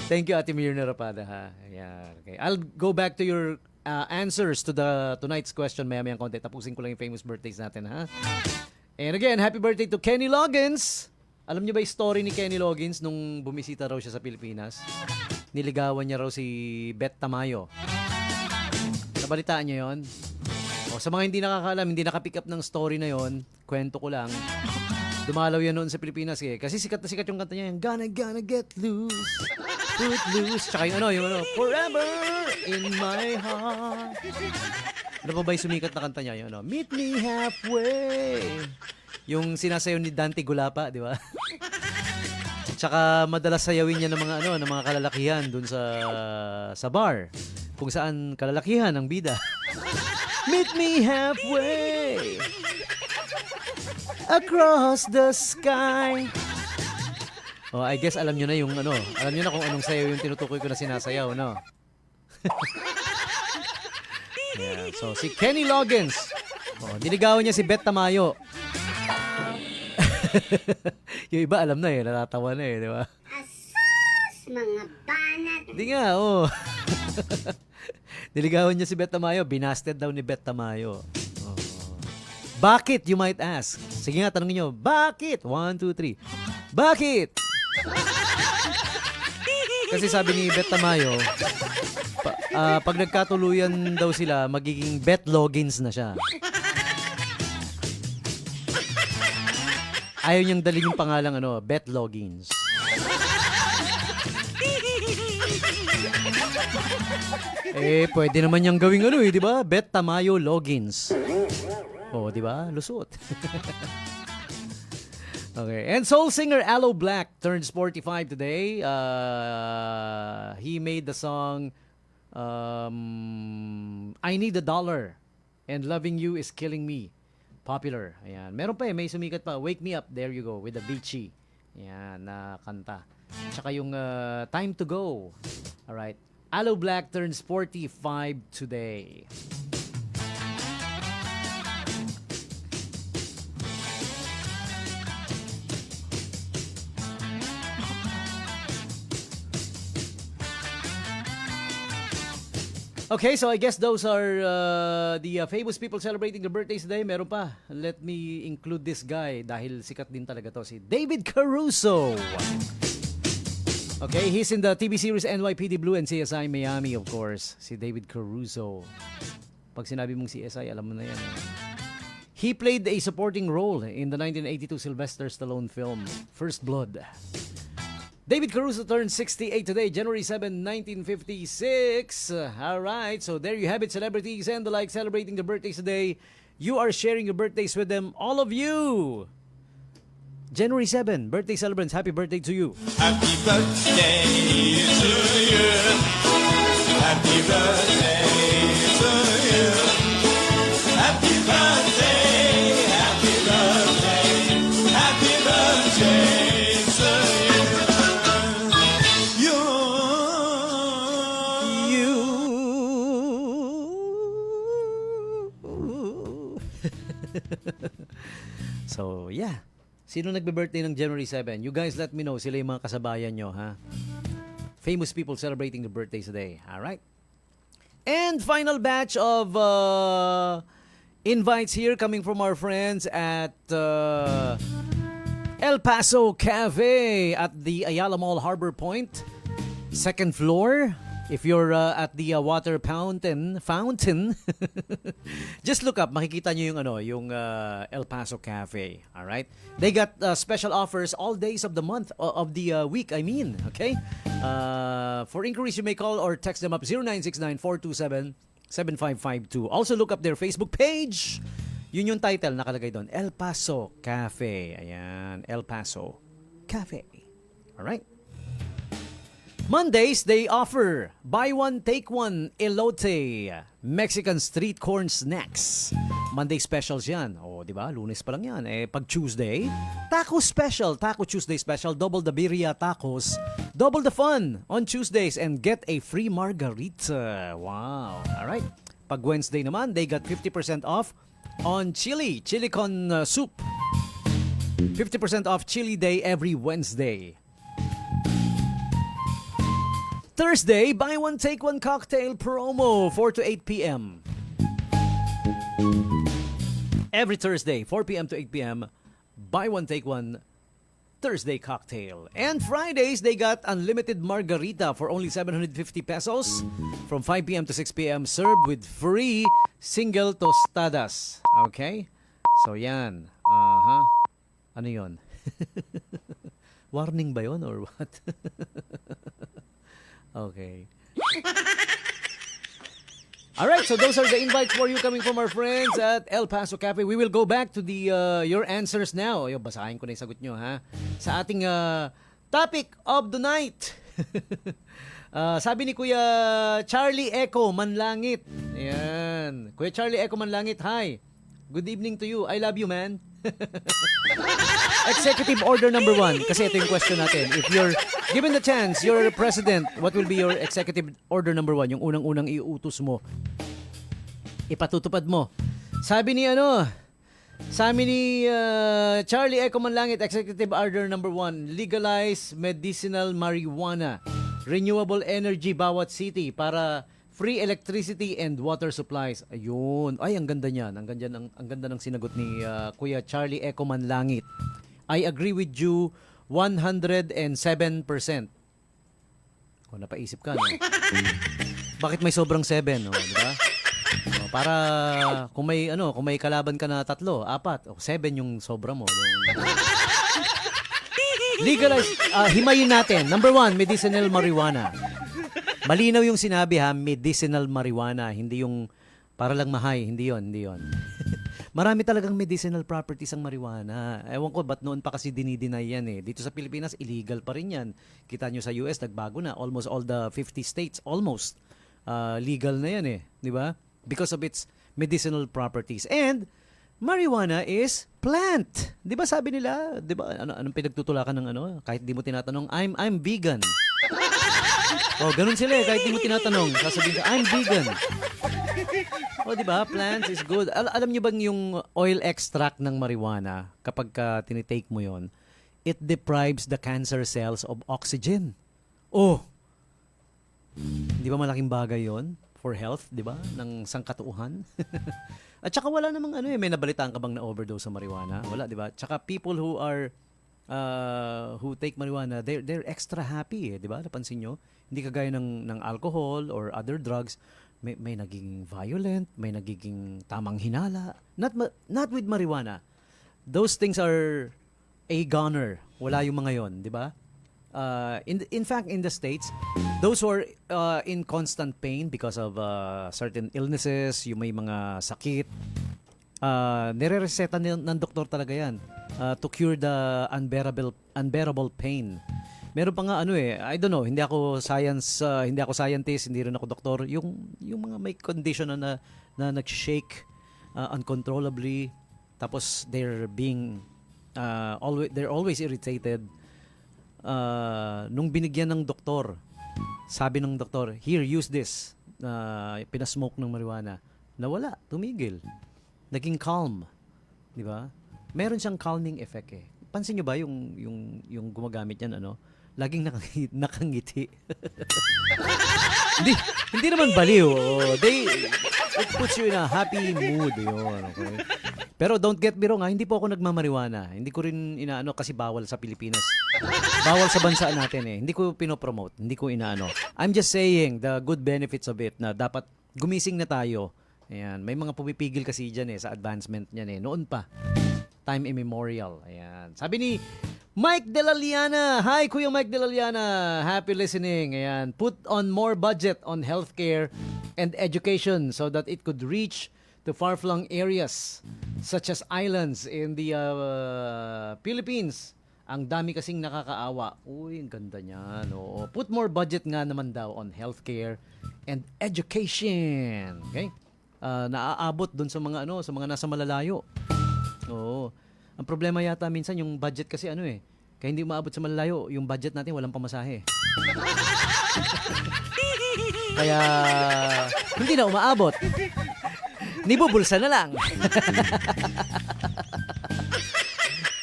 Thank you, Ate Mirna Rapada, ha. Yeah, okay. I'll go back to your answers to tonight's question maya-mayang konti. Tapusin ko lang yung famous birthdays natin, ha. And again, happy birthday to Kenny Loggins. Alam niyo ba yung story ni Kenny Loggins nung bumisita raw siya sa Pilipinas? Niligawan niya raw si Beth Tamayo. Nabalitaan niyo yon? O, sa mga hindi nakakaalam, hindi nakapick up ng story na yon, kwento ko lang. Dumalaw yan noon sa Pilipinas eh. Kasi sikat na sikat yung kanta niya, yung Gonna get loose, put loose. Tsaka yung forever in my heart. Ano pa ba yung sumikat na kanta niya? Yung Meet me halfway. Yung sinasayaw ni Dante Gulapa, di ba? Tsaka madalas sayawin niya ng mga kalalakihan dun sa bar. Kung saan kalalakihan ang bida. Meet me halfway across the sky. Oh, I guess alam nyo na yung alam nyo na kung anong sayaw yung tinutukoy ko na sinasayaw, no? Yeah, so si Kenny Loggins. Oh, niligawan niya si Beth Tamayo. Yung iba alam na natatawa na di ba?
Asus, mga banat.
Hindi nga, oh. Niligawan niya si Beth Tamayo. Binasted daw ni Beth Tamayo. Oh. Bakit, you might ask? Sige nga, tanongin nyo. Bakit? 1, 2, 3. Bakit? Kasi sabi ni Beth Tamayo, pag nagkatuluyan daw sila, magiging Beth Loggins na siya. Ayaw niyang dalhin yung pangalang Beth Loggins. Pwede naman niyang gawing di ba? Beth Tamayo Loggins. Oh, di ba? Lusot. Okay. And soul singer Aloe Black turns 45 today. He made the song I Need $1 and Loving You Is Killing Me. Popular. Ayan. Meron pa may sumikat pa. Wake Me Up. There you go. With the Avicii. Ayan, na kanta. Tsaka yung Time to Go. Alright. Aloe Black turns 45 today. Okay, so I guess those are the famous people celebrating their birthdays today. Meron pa. Let me include this guy dahil sikat din talaga to, si David Caruso. Okay, he's in the TV series NYPD Blue and CSI Miami, of course. Si David Caruso. Pag sinabi mong CSI, alam mo na yan. He played a supporting role in the 1982 Sylvester Stallone film, First Blood. David Caruso turned 68 today, January 7, 1956. All right, so there you have it, celebrities and the like celebrating their birthdays today. You are sharing your birthdays with them, all of you. January 7, birthday celebrants, happy birthday to you.
Happy birthday to you. Happy birthday to you. Happy birthday, happy birthday, happy birthday to you.
So, yeah. Sino nagbe-birthday ng January 7? You guys let me know. Sila yung mga kasabayan nyo, ha? Famous people celebrating their birthdays today. Alright? And final batch of invites here coming from our friends at El Paso Cafe at the Ayala Mall Harbor Point. Second floor. If you're at the water fountain, just look up, makikita nyo yung El Paso Cafe. All right? They got special offers all days of the month, of the week, I mean. Okay? For inquiries, you may call or text them up 0969-427-7552. Also look up their Facebook page. Yun yung title nakalagay doon, El Paso Cafe. Ayan, El Paso Cafe. All right? Mondays, they offer buy one, take one elote, Mexican street corn snacks. Monday specials yan. O, di ba? Lunes pa lang yan. Pag Tuesday, taco special. Taco Tuesday special. Double the birria tacos. Double the fun on Tuesdays and get a free margarita. Wow. Alright. Pag Wednesday naman, they got 50% off on chili. Chili con soup. 50% off chili day every Wednesday. Thursday, buy one, take one cocktail promo, 4 to 8 p.m. Every Thursday, 4 p.m. to 8 p.m., buy one, take one Thursday cocktail. And Fridays, they got unlimited margarita for only 750 pesos from 5 p.m. to 6 p.m. served with free single tostadas. Okay? So yan. Ano yun? Warning ba yun or what? Okay. Alright, so those are the invites for you coming from our friends at El Paso Cafe. We will go back to the your answers now. Ayun, basahin ko na yung sagot nyo, ha? Sa ating topic of the night. Sabi ni Kuya Charlie Eco Manlangit. Ayan. Kuya Charlie Eco Manlangit, hi. Good evening to you. I love you, man. Executive order number 1. Kasi ito yung question natin. If you're given the chance, you're president, what will be your executive order number 1? Yung unang-unang iuutos mo. Ipatutupad mo. Sabi ni Charlie Eco Manlangit, executive order number 1, legalize medicinal marijuana. Renewable energy bawat city para free electricity and water supplies. Ayun. Ay, ang ganda niyan. Ang ganda ng sinagot ni Kuya Charlie Eco Manlangit. I agree with you 107%. O, napaisip ka, no? Bakit may sobrang 7, no? Di ba? O, para kung may kalaban ka na 3, 4, 7 yung sobra mo. Legalize, himayin natin. Number 1, medicinal marijuana. Malinaw yung sinabi, ha, medicinal marijuana, hindi yung para lang mahay, hindi yon. Marami talagang medicinal properties ang marijuana. Ewan ko, ba't noon pa kasi dinideny yan eh. Dito sa Pilipinas, illegal pa rin yan. Kita nyo sa US, nagbago na. Almost all the 50 states, almost legal na yan eh. Di ba? Because of its medicinal properties. And marijuana is plant. 'Di ba sabi nila, 'di ba anong pinagtutulakan ng kahit di mo tinatanong, I'm vegan. Oh, ganun sila kahit di mo tinatanong, sasabihin ka, I'm vegan. Oh, 'di ba? Plants is good. Alam niyo bang yung oil extract ng marijuana, kapag tinitake mo 'yon, it deprives the cancer cells of oxygen. Oh. 'Di ba malaking bagay 'yon for health, 'di ba? Ng sangkatuuhan. At saka wala namang may nabalitaan ka bang na overdose sa marijuana? Wala, 'di ba? Tsaka people who are who take marijuana, they're extra happy, 'di ba? Napansin nyo? Hindi kagaya ng alcohol or other drugs, may nagiging violent, may nagiging tamang hinala. Not with marijuana. Those things are a goner. Wala yung mga 'yon, 'di ba? In fact, in the States, those who are in constant pain because of certain illnesses, yung may mga sakit, nire-reseta ng doktor talaga yan to cure the unbearable pain. Meron pa nga I don't know, hindi ako scientist, hindi rin ako doktor, yung mga may condition na nag-shake uncontrollably, tapos they're always irritated. Nung binigyan ng doktor, sabi ng doktor, here, use this, pinasmoke ng marijuana, nawala, tumigil, naging calm, di ba? Meron siyang calming effect eh. Pansin nyo ba yung gumagamit yan, laging nakangiti. hindi naman baliw. It puts you in a happy mood, yun, okay? Pero don't get me wrong, hindi po ako nagmamariwana. Hindi ko rin inaano kasi bawal sa Pilipinas. Bawal sa bansa natin eh. Hindi ko pinopromote, hindi ko inaano. I'm just saying the good benefits of it, na dapat gumising na tayo. Ayan, may mga pumipigil kasi dyan sa advancement niyan noon pa. Time immemorial. Ayan. Sabi ni Mike De La Liana. Hi, Kuya Mike De La Liana. Happy listening. Ayan. Put on more budget on healthcare and education so that it could reach to far-flung areas such as islands in the Philippines. Ang dami kasing nakakaawa. Uy, ang ganda niyan. Oo. Put more budget nga naman daw on healthcare and education. Okay? Naaabot dun sa mga sa mga nasa malalayo. Oo. Ang problema yata minsan yung budget kasi kaya hindi umaabot sa malalayo, yung budget natin walang pamasahe. Kaya hindi na umaabot. Nibubulsa na lang.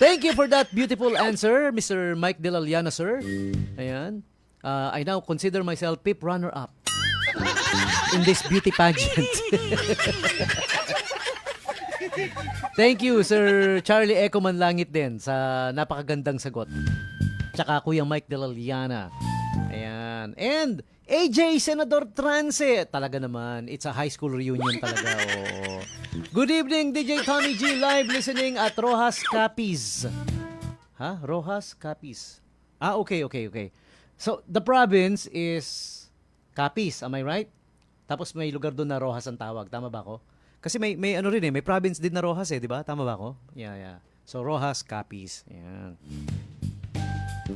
Thank you for that beautiful answer, Mr. Mike De La Liana, sir. Ayan. I now consider myself PIP runner-up in this beauty pageant. Thank you, Sir Charlie Eco Manlangit din sa napakagandang sagot. Tsaka Kuya Mike De La Liana. Ayan. And AJ Senador Trance. Talaga naman, it's a high school reunion talaga. Oh. Good evening, DJ Tommy G. Live listening at Rojas Capiz. Ha? Rojas Capiz. Okay. So, the province is Capiz, am I right? Tapos may lugar doon na Rojas ang tawag. Tama ba ako? Kasi may may province din na Rojas di ba? Tama ba ako? Yeah. So, Rojas Capiz. Ayan.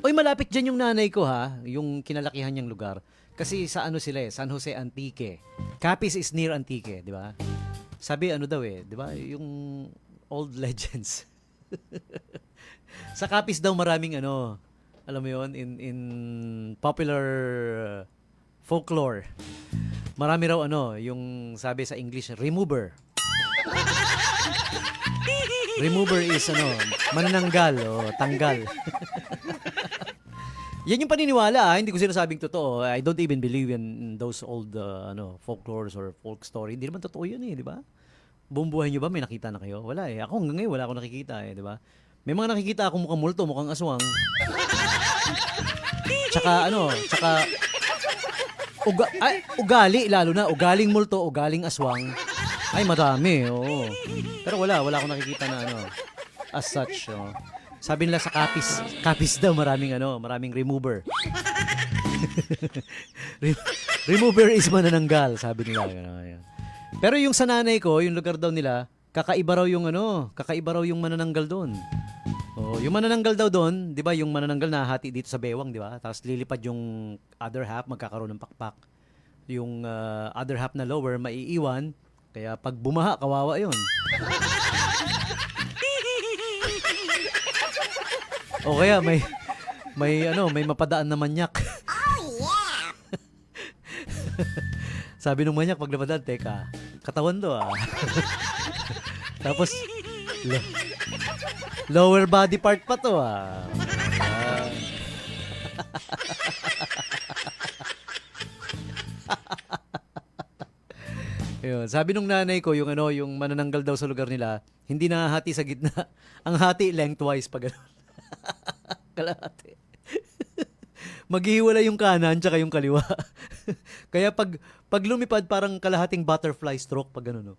Oy, malapit dyan yung nanay ko yung kinalakihan niyang lugar. Kasi sa sila San Jose Antique. Capiz is near Antique, di ba? Sabi daw di ba? Yung old legends. Sa Capiz daw maraming alam mo yon, in popular folklore. Marami raw yung sabi sa English, remover. Remover is manananggal o tanggal. Yan yung paniniwala, hindi ko sinasabing totoo. I don't even believe in those old folklores or folk story. Hindi naman totoo yun di ba? Buong buhay nyo ba may nakita na kayo? Wala Ako hanggang ngayon wala akong nakikita di ba? May mga nakikita akong mukhang multo, mukhang aswang. Tsaka ugali lalo na, ugaling multo, ugaling aswang. Ay madami, oo. Pero wala akong nakikita na as such, Sabi nila sa Capiz daw maraming remover. Remover is manananggal, sabi nila. Pero yung sa nanay ko, yung lugar daw nila, kakaiba raw yung manananggal doon. Oh, yung manananggal daw doon, 'di ba, yung manananggal na hati dito sa bewang, 'di ba? Tapos lilipad yung other half, magkakaroon ng pakpak. Yung other half na lower maiiwan, kaya pag bumaha kawawa 'yon. O kaya may mapadaan na manyak. Sabi nung manyak pag napadaan, teka, katawan to ah. Tapos lower body part pa to ah. Ayun. Sabi nung nanay ko, yung manananggal daw sa lugar nila, hindi nahati sa gitna. Ang hati lengthwise pag gano'n. Kalahati. Maghihiwalay yung kanan tsaka yung kaliwa. Kaya pag lumipad, parang kalahating butterfly stroke pag gano'n, no?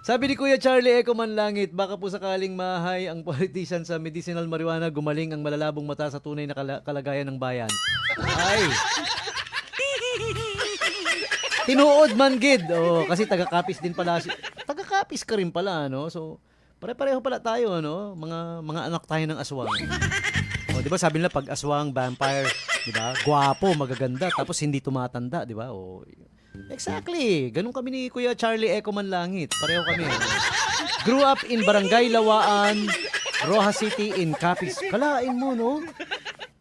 Sabi ni Kuya Charlie Eco Manlangit, baka po sakaling mahay ang politician sa medicinal marijuana, gumaling ang malalabong mata sa tunay na kalagayan ng bayan. Ay! Tinuod man gid. Oh, kasi taga-Capiz din pala. Taga-Capiz ka rin pala, no? So, pare-pareho pala tayo, no? Mga anak tayo ng aswang. Oh, 'di ba sabi nila pag aswang vampire, 'di ba? Gwapo, magaganda, tapos hindi tumatanda, 'di ba? Oh. Exactly. Ganun kami ni Kuya Charlie Eco Manlangit. Pareho kami. Grew up in Barangay Lawaan, Rojas City in Capiz. Kalain mo, no?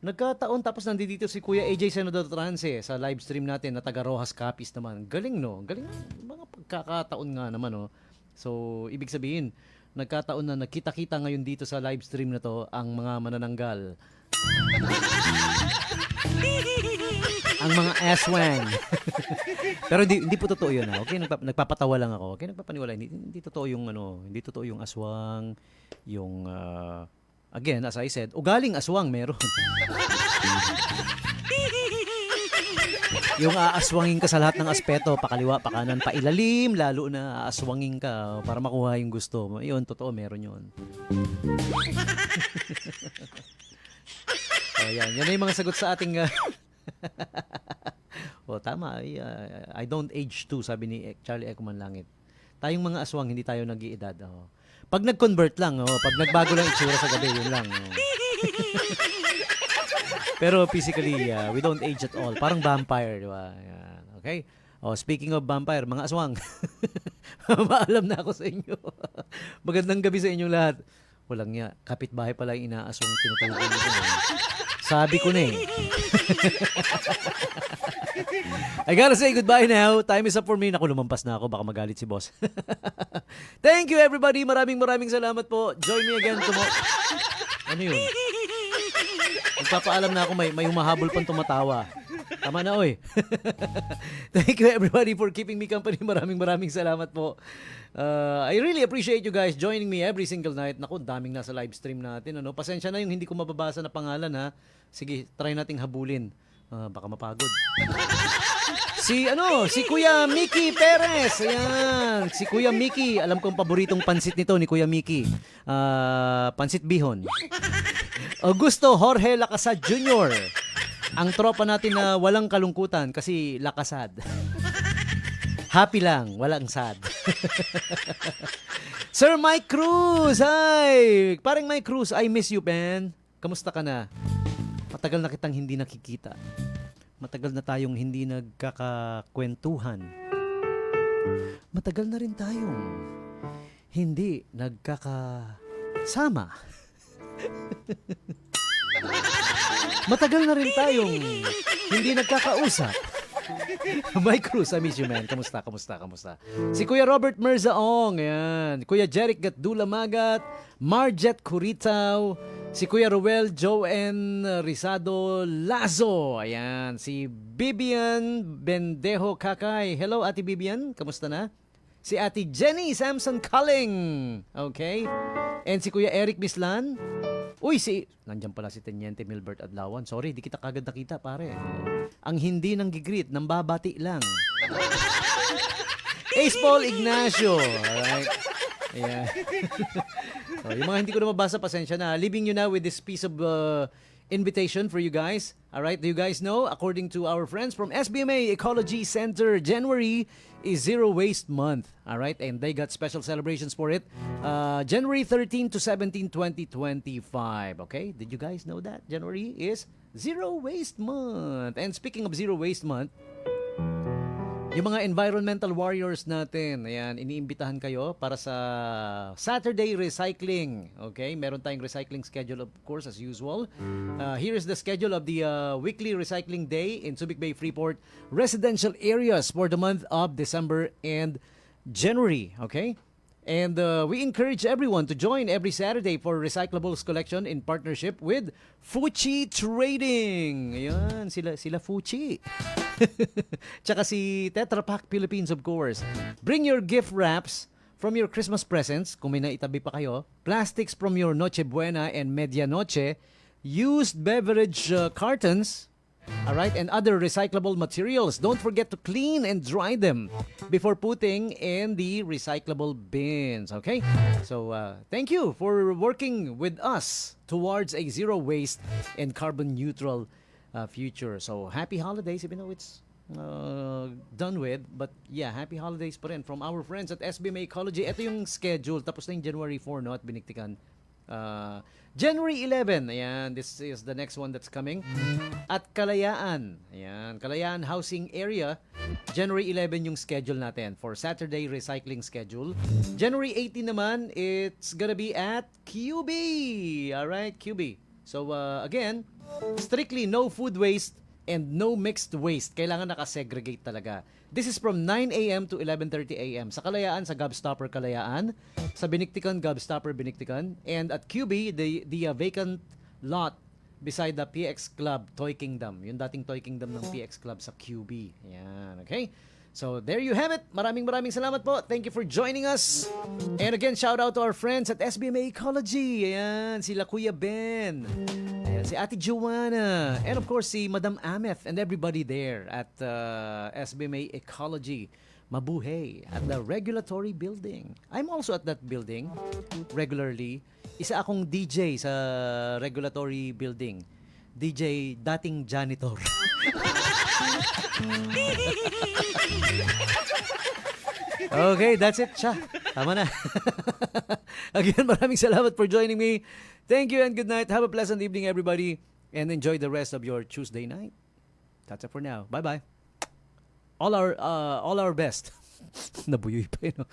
Nagkataon tapos nandito si Kuya AJ Senador Trance sa live stream natin na taga Rojas Capiz naman. Galing, no? Galing. Mga pagkakataon nga naman, no? So, ibig sabihin, nagkataon na nakita-kita ngayon dito sa live stream na to ang mga manananggal. Ang mga aswang. Pero hindi po totoo 'yun, ha. Okay, nagpapatawa lang ako. Okay, nagpapaniwala. Hindi totoo yung hindi totoo yung aswang, yung again, as I said, ugaling aswang meron. Yung aaswangin ka sa lahat ng aspeto, pakaliwa, pakanan, pailalim, lalo na aaswangin ka para makuha yung gusto mo. 'Yun, totoo, meron 'yun. Ayan, yan na yung mga sagot sa ating o tama, I don't age too, sabi ni Charlie Eco Manlangit. Tayong mga aswang, hindi tayo nag-iedad. Oh. Pag nag-convert lang, pag nagbago lang itsura sa gabi, yun lang. Oh. Pero physically, we don't age at all. Parang vampire, di ba? Ayan, okay? Oh, speaking of vampire, mga aswang, maalam na ako sa inyo. Magandang gabi sa inyong lahat. Walang niya, kapitbahay pala yung inaaswang tinutulungan nito. Sabi ko na eh. I gotta say goodbye now. Time is up for me. Naku, lumampas na ako. Baka magalit si boss. Thank you everybody. Maraming salamat po. Join me again tomorrow. Ano yun? Nagpapaalam na ako may humahabol pang tumatawa. Tama na, oy. Thank you everybody for keeping me company. Maraming salamat po. I really appreciate you guys joining me every single night. Naku, daming nasa live stream natin. Ano? Pasensya na yung hindi ko mababasa na pangalan, ha. Sige, try nating habulin. Baka mapagod. Si Kuya Mickey Perez. Ayan, si Kuya Mickey. Alam kong paboritong pansit nito ni Kuya Mickey. Pansit bihon. Augusto Jorge Lacasad Jr. Ang tropa natin na walang kalungkutan kasi lakasad. Happy lang, walang sad. Sir Mike Cruz, hi! Parang Mike Cruz, I miss you, man. Kamusta ka na? Matagal na kitang hindi nakikita. Matagal na tayong hindi nagkakakwentuhan. Matagal na rin tayong hindi nagkakasama. Matagal na rin tayong hindi nagkakausap. Mike Cruz, I miss you, man. Kamusta? Si Kuya Robert Merzaong, ayan. Kuya Jeric Gatdula Magat, Marjet Curitaw, si Kuya Ruel Joen Rizado Lazo, ayan. Si Bibian Bendejo Kakay. Hello, Ate Bibian. Kamusta na? Si Ate Jenny Samson Culling. Okay. And si Kuya Eric Bislan. Uy, nandiyan pala si Teniente Milbert Adlawan. Sorry, di kita kagad nakita, pare. Ang hindi nang gigreet, nang babati lang. Ace Paul Ignacio. Alright. Ayan. So, yung mga hindi ko na mabasa, pasensya na. Leaving you now with this piece of invitation for you guys. Alright, do you guys know? According to our friends from SBMA Ecology Center, January is Zero Waste Month. Alright, and they got special celebrations for it. January 13 to 17, 2025. Okay, did you guys know that? January is Zero Waste Month. And speaking of Zero Waste Month, Yung mga environmental warriors natin, ayan, iniimbitahan kayo para sa Saturday recycling. Okay? Meron tayong recycling schedule, of course, as usual. Here is the schedule of the weekly recycling day in Subic Bay Freeport residential areas for the month of December and January. Okay? And we encourage everyone to join every Saturday for recyclables collection in partnership with Fuchi Trading. Ayan, sila Fuchi. Tsaka si Tetra Pak Philippines, of course. Bring your gift wraps from your Christmas presents, kung may naitabi pa kayo, plastics from your Noche Buena and Medianoche, used beverage cartons, all right, and other recyclable materials. Don't forget to clean and dry them before putting in the recyclable bins, okay? So, thank you for working with us towards a zero waste and carbon neutral future. So, happy holidays, even though it's done with. But yeah, happy holidays pa rin from our friends at SBMA Ecology. Ito yung schedule. Tapos na yung January 4, no? At biniktikan. January 11, ayan, this is the next one that's coming. At Kalayaan, ayan, Kalayaan Housing Area, January 11 yung schedule natin for Saturday recycling schedule. January 18 naman, it's gonna be at QB. Alright, QB. So, again, strictly no food waste and no mixed waste. Kailangan nakasegregate talaga. This is from 9 a.m. to 11:30 a.m. Sa Kalayaan, sa Gobstopper Kalayaan. Sa Biniktikan, Gobstopper Biniktikan. And at QB, the vacant lot beside the PX Club Toy Kingdom. Yung dating Toy Kingdom ng PX Club sa QB. Ayan, okay? So, there you have it. Maraming salamat po. Thank you for joining us. And again, shout out to our friends at SBMA Ecology. Ayan, sila Kuya Ben. Ayan, si Ate Joanna. And of course, si Madam Ameth and everybody there at SBMA Ecology. Mabuhay at the regulatory building. I'm also at that building regularly. Isa akong DJ sa regulatory building. DJ dating janitor. Okay, that's it. Siya. Tama na. Again, maraming salamat for joining me. Thank you and good night. Have a pleasant evening, everybody. And enjoy the rest of your Tuesday night. That's it for now. Bye-bye. All our best. Nabuyoy pa yun.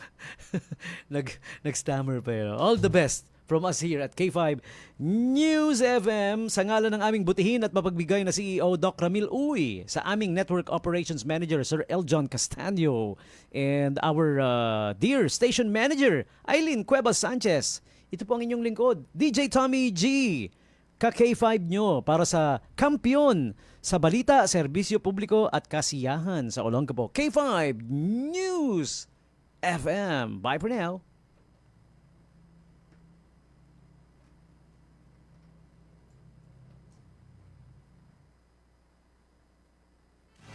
Nag-stammer pa yun. All the best from us here at K5 News FM sa ngalan ng aming butihin at mapagbigay na CEO Doc Ramil Uy, sa aming Network Operations Manager Sir Eljon Castaño, and our dear Station Manager Aileen Cuevas Sanchez. Ito po ang inyong lingkod, DJ Tommy G. Ka-K5 nyo para sa Kampiyon sa balita, serbisyo publiko at kasiyahan sa Olongapo. K5 News FM. Bye for now.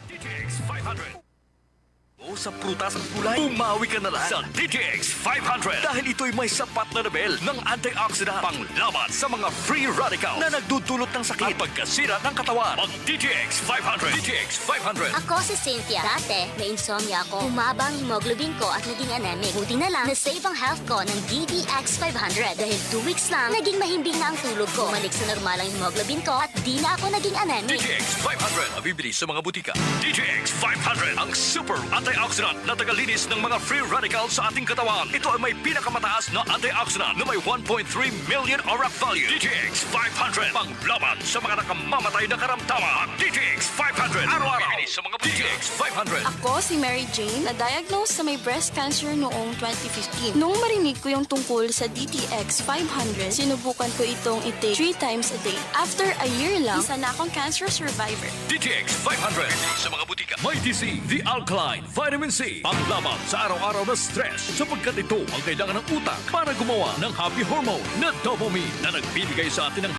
DTX 500. O sa prutas at gulay, umawi ka na lang sa DTX 500 dahil ito'y may sapat na level ng antioxidant panglaban sa mga free radicals na nagdudulot ng sakit at pagkasira ng katawan. Ang DTX 500. DTX 500.
Ako si Cynthia. Dati, may insomnia ako. Humaba ang hemoglobin ko at naging anemic. Buti na lang, na-save ang health ko ng DDX 500. Dahil 2 weeks lang, naging mahimbing na ang tulog ko. Bumalik sa normal ang hemoglobin ko at di na ako naging anemic.
DTX 500. Mabibili sa mga butika. DTX 500. Ang super antioxidant na tagalinis ng mga free radicals sa ating katawan. Ito ay may pinakamataas na antioxidant na may 1.3 million ORAC value. DTX 500. Panglaban sa mga nakamamatay na karamdaman. DTX 500. Araw-araw. Mabibili sa mga butika. DTX 500.
Ako si Mary Jane, na-diagnose sa may breast cancer noong 2015. Nung marinig ko yung tungkol sa DTX 500, sinubukan ko itong i-take 3 times a day. After a year lang, isa na akong cancer survivor.
DTX 500. Sa mga butika. May DC, the alkaline, vitamin C, panglaban sa araw-araw na stress sapagkat ito ang kailangan ng utak para gumawa ng happy hormone na dopamine na nagbibigay sa atin ng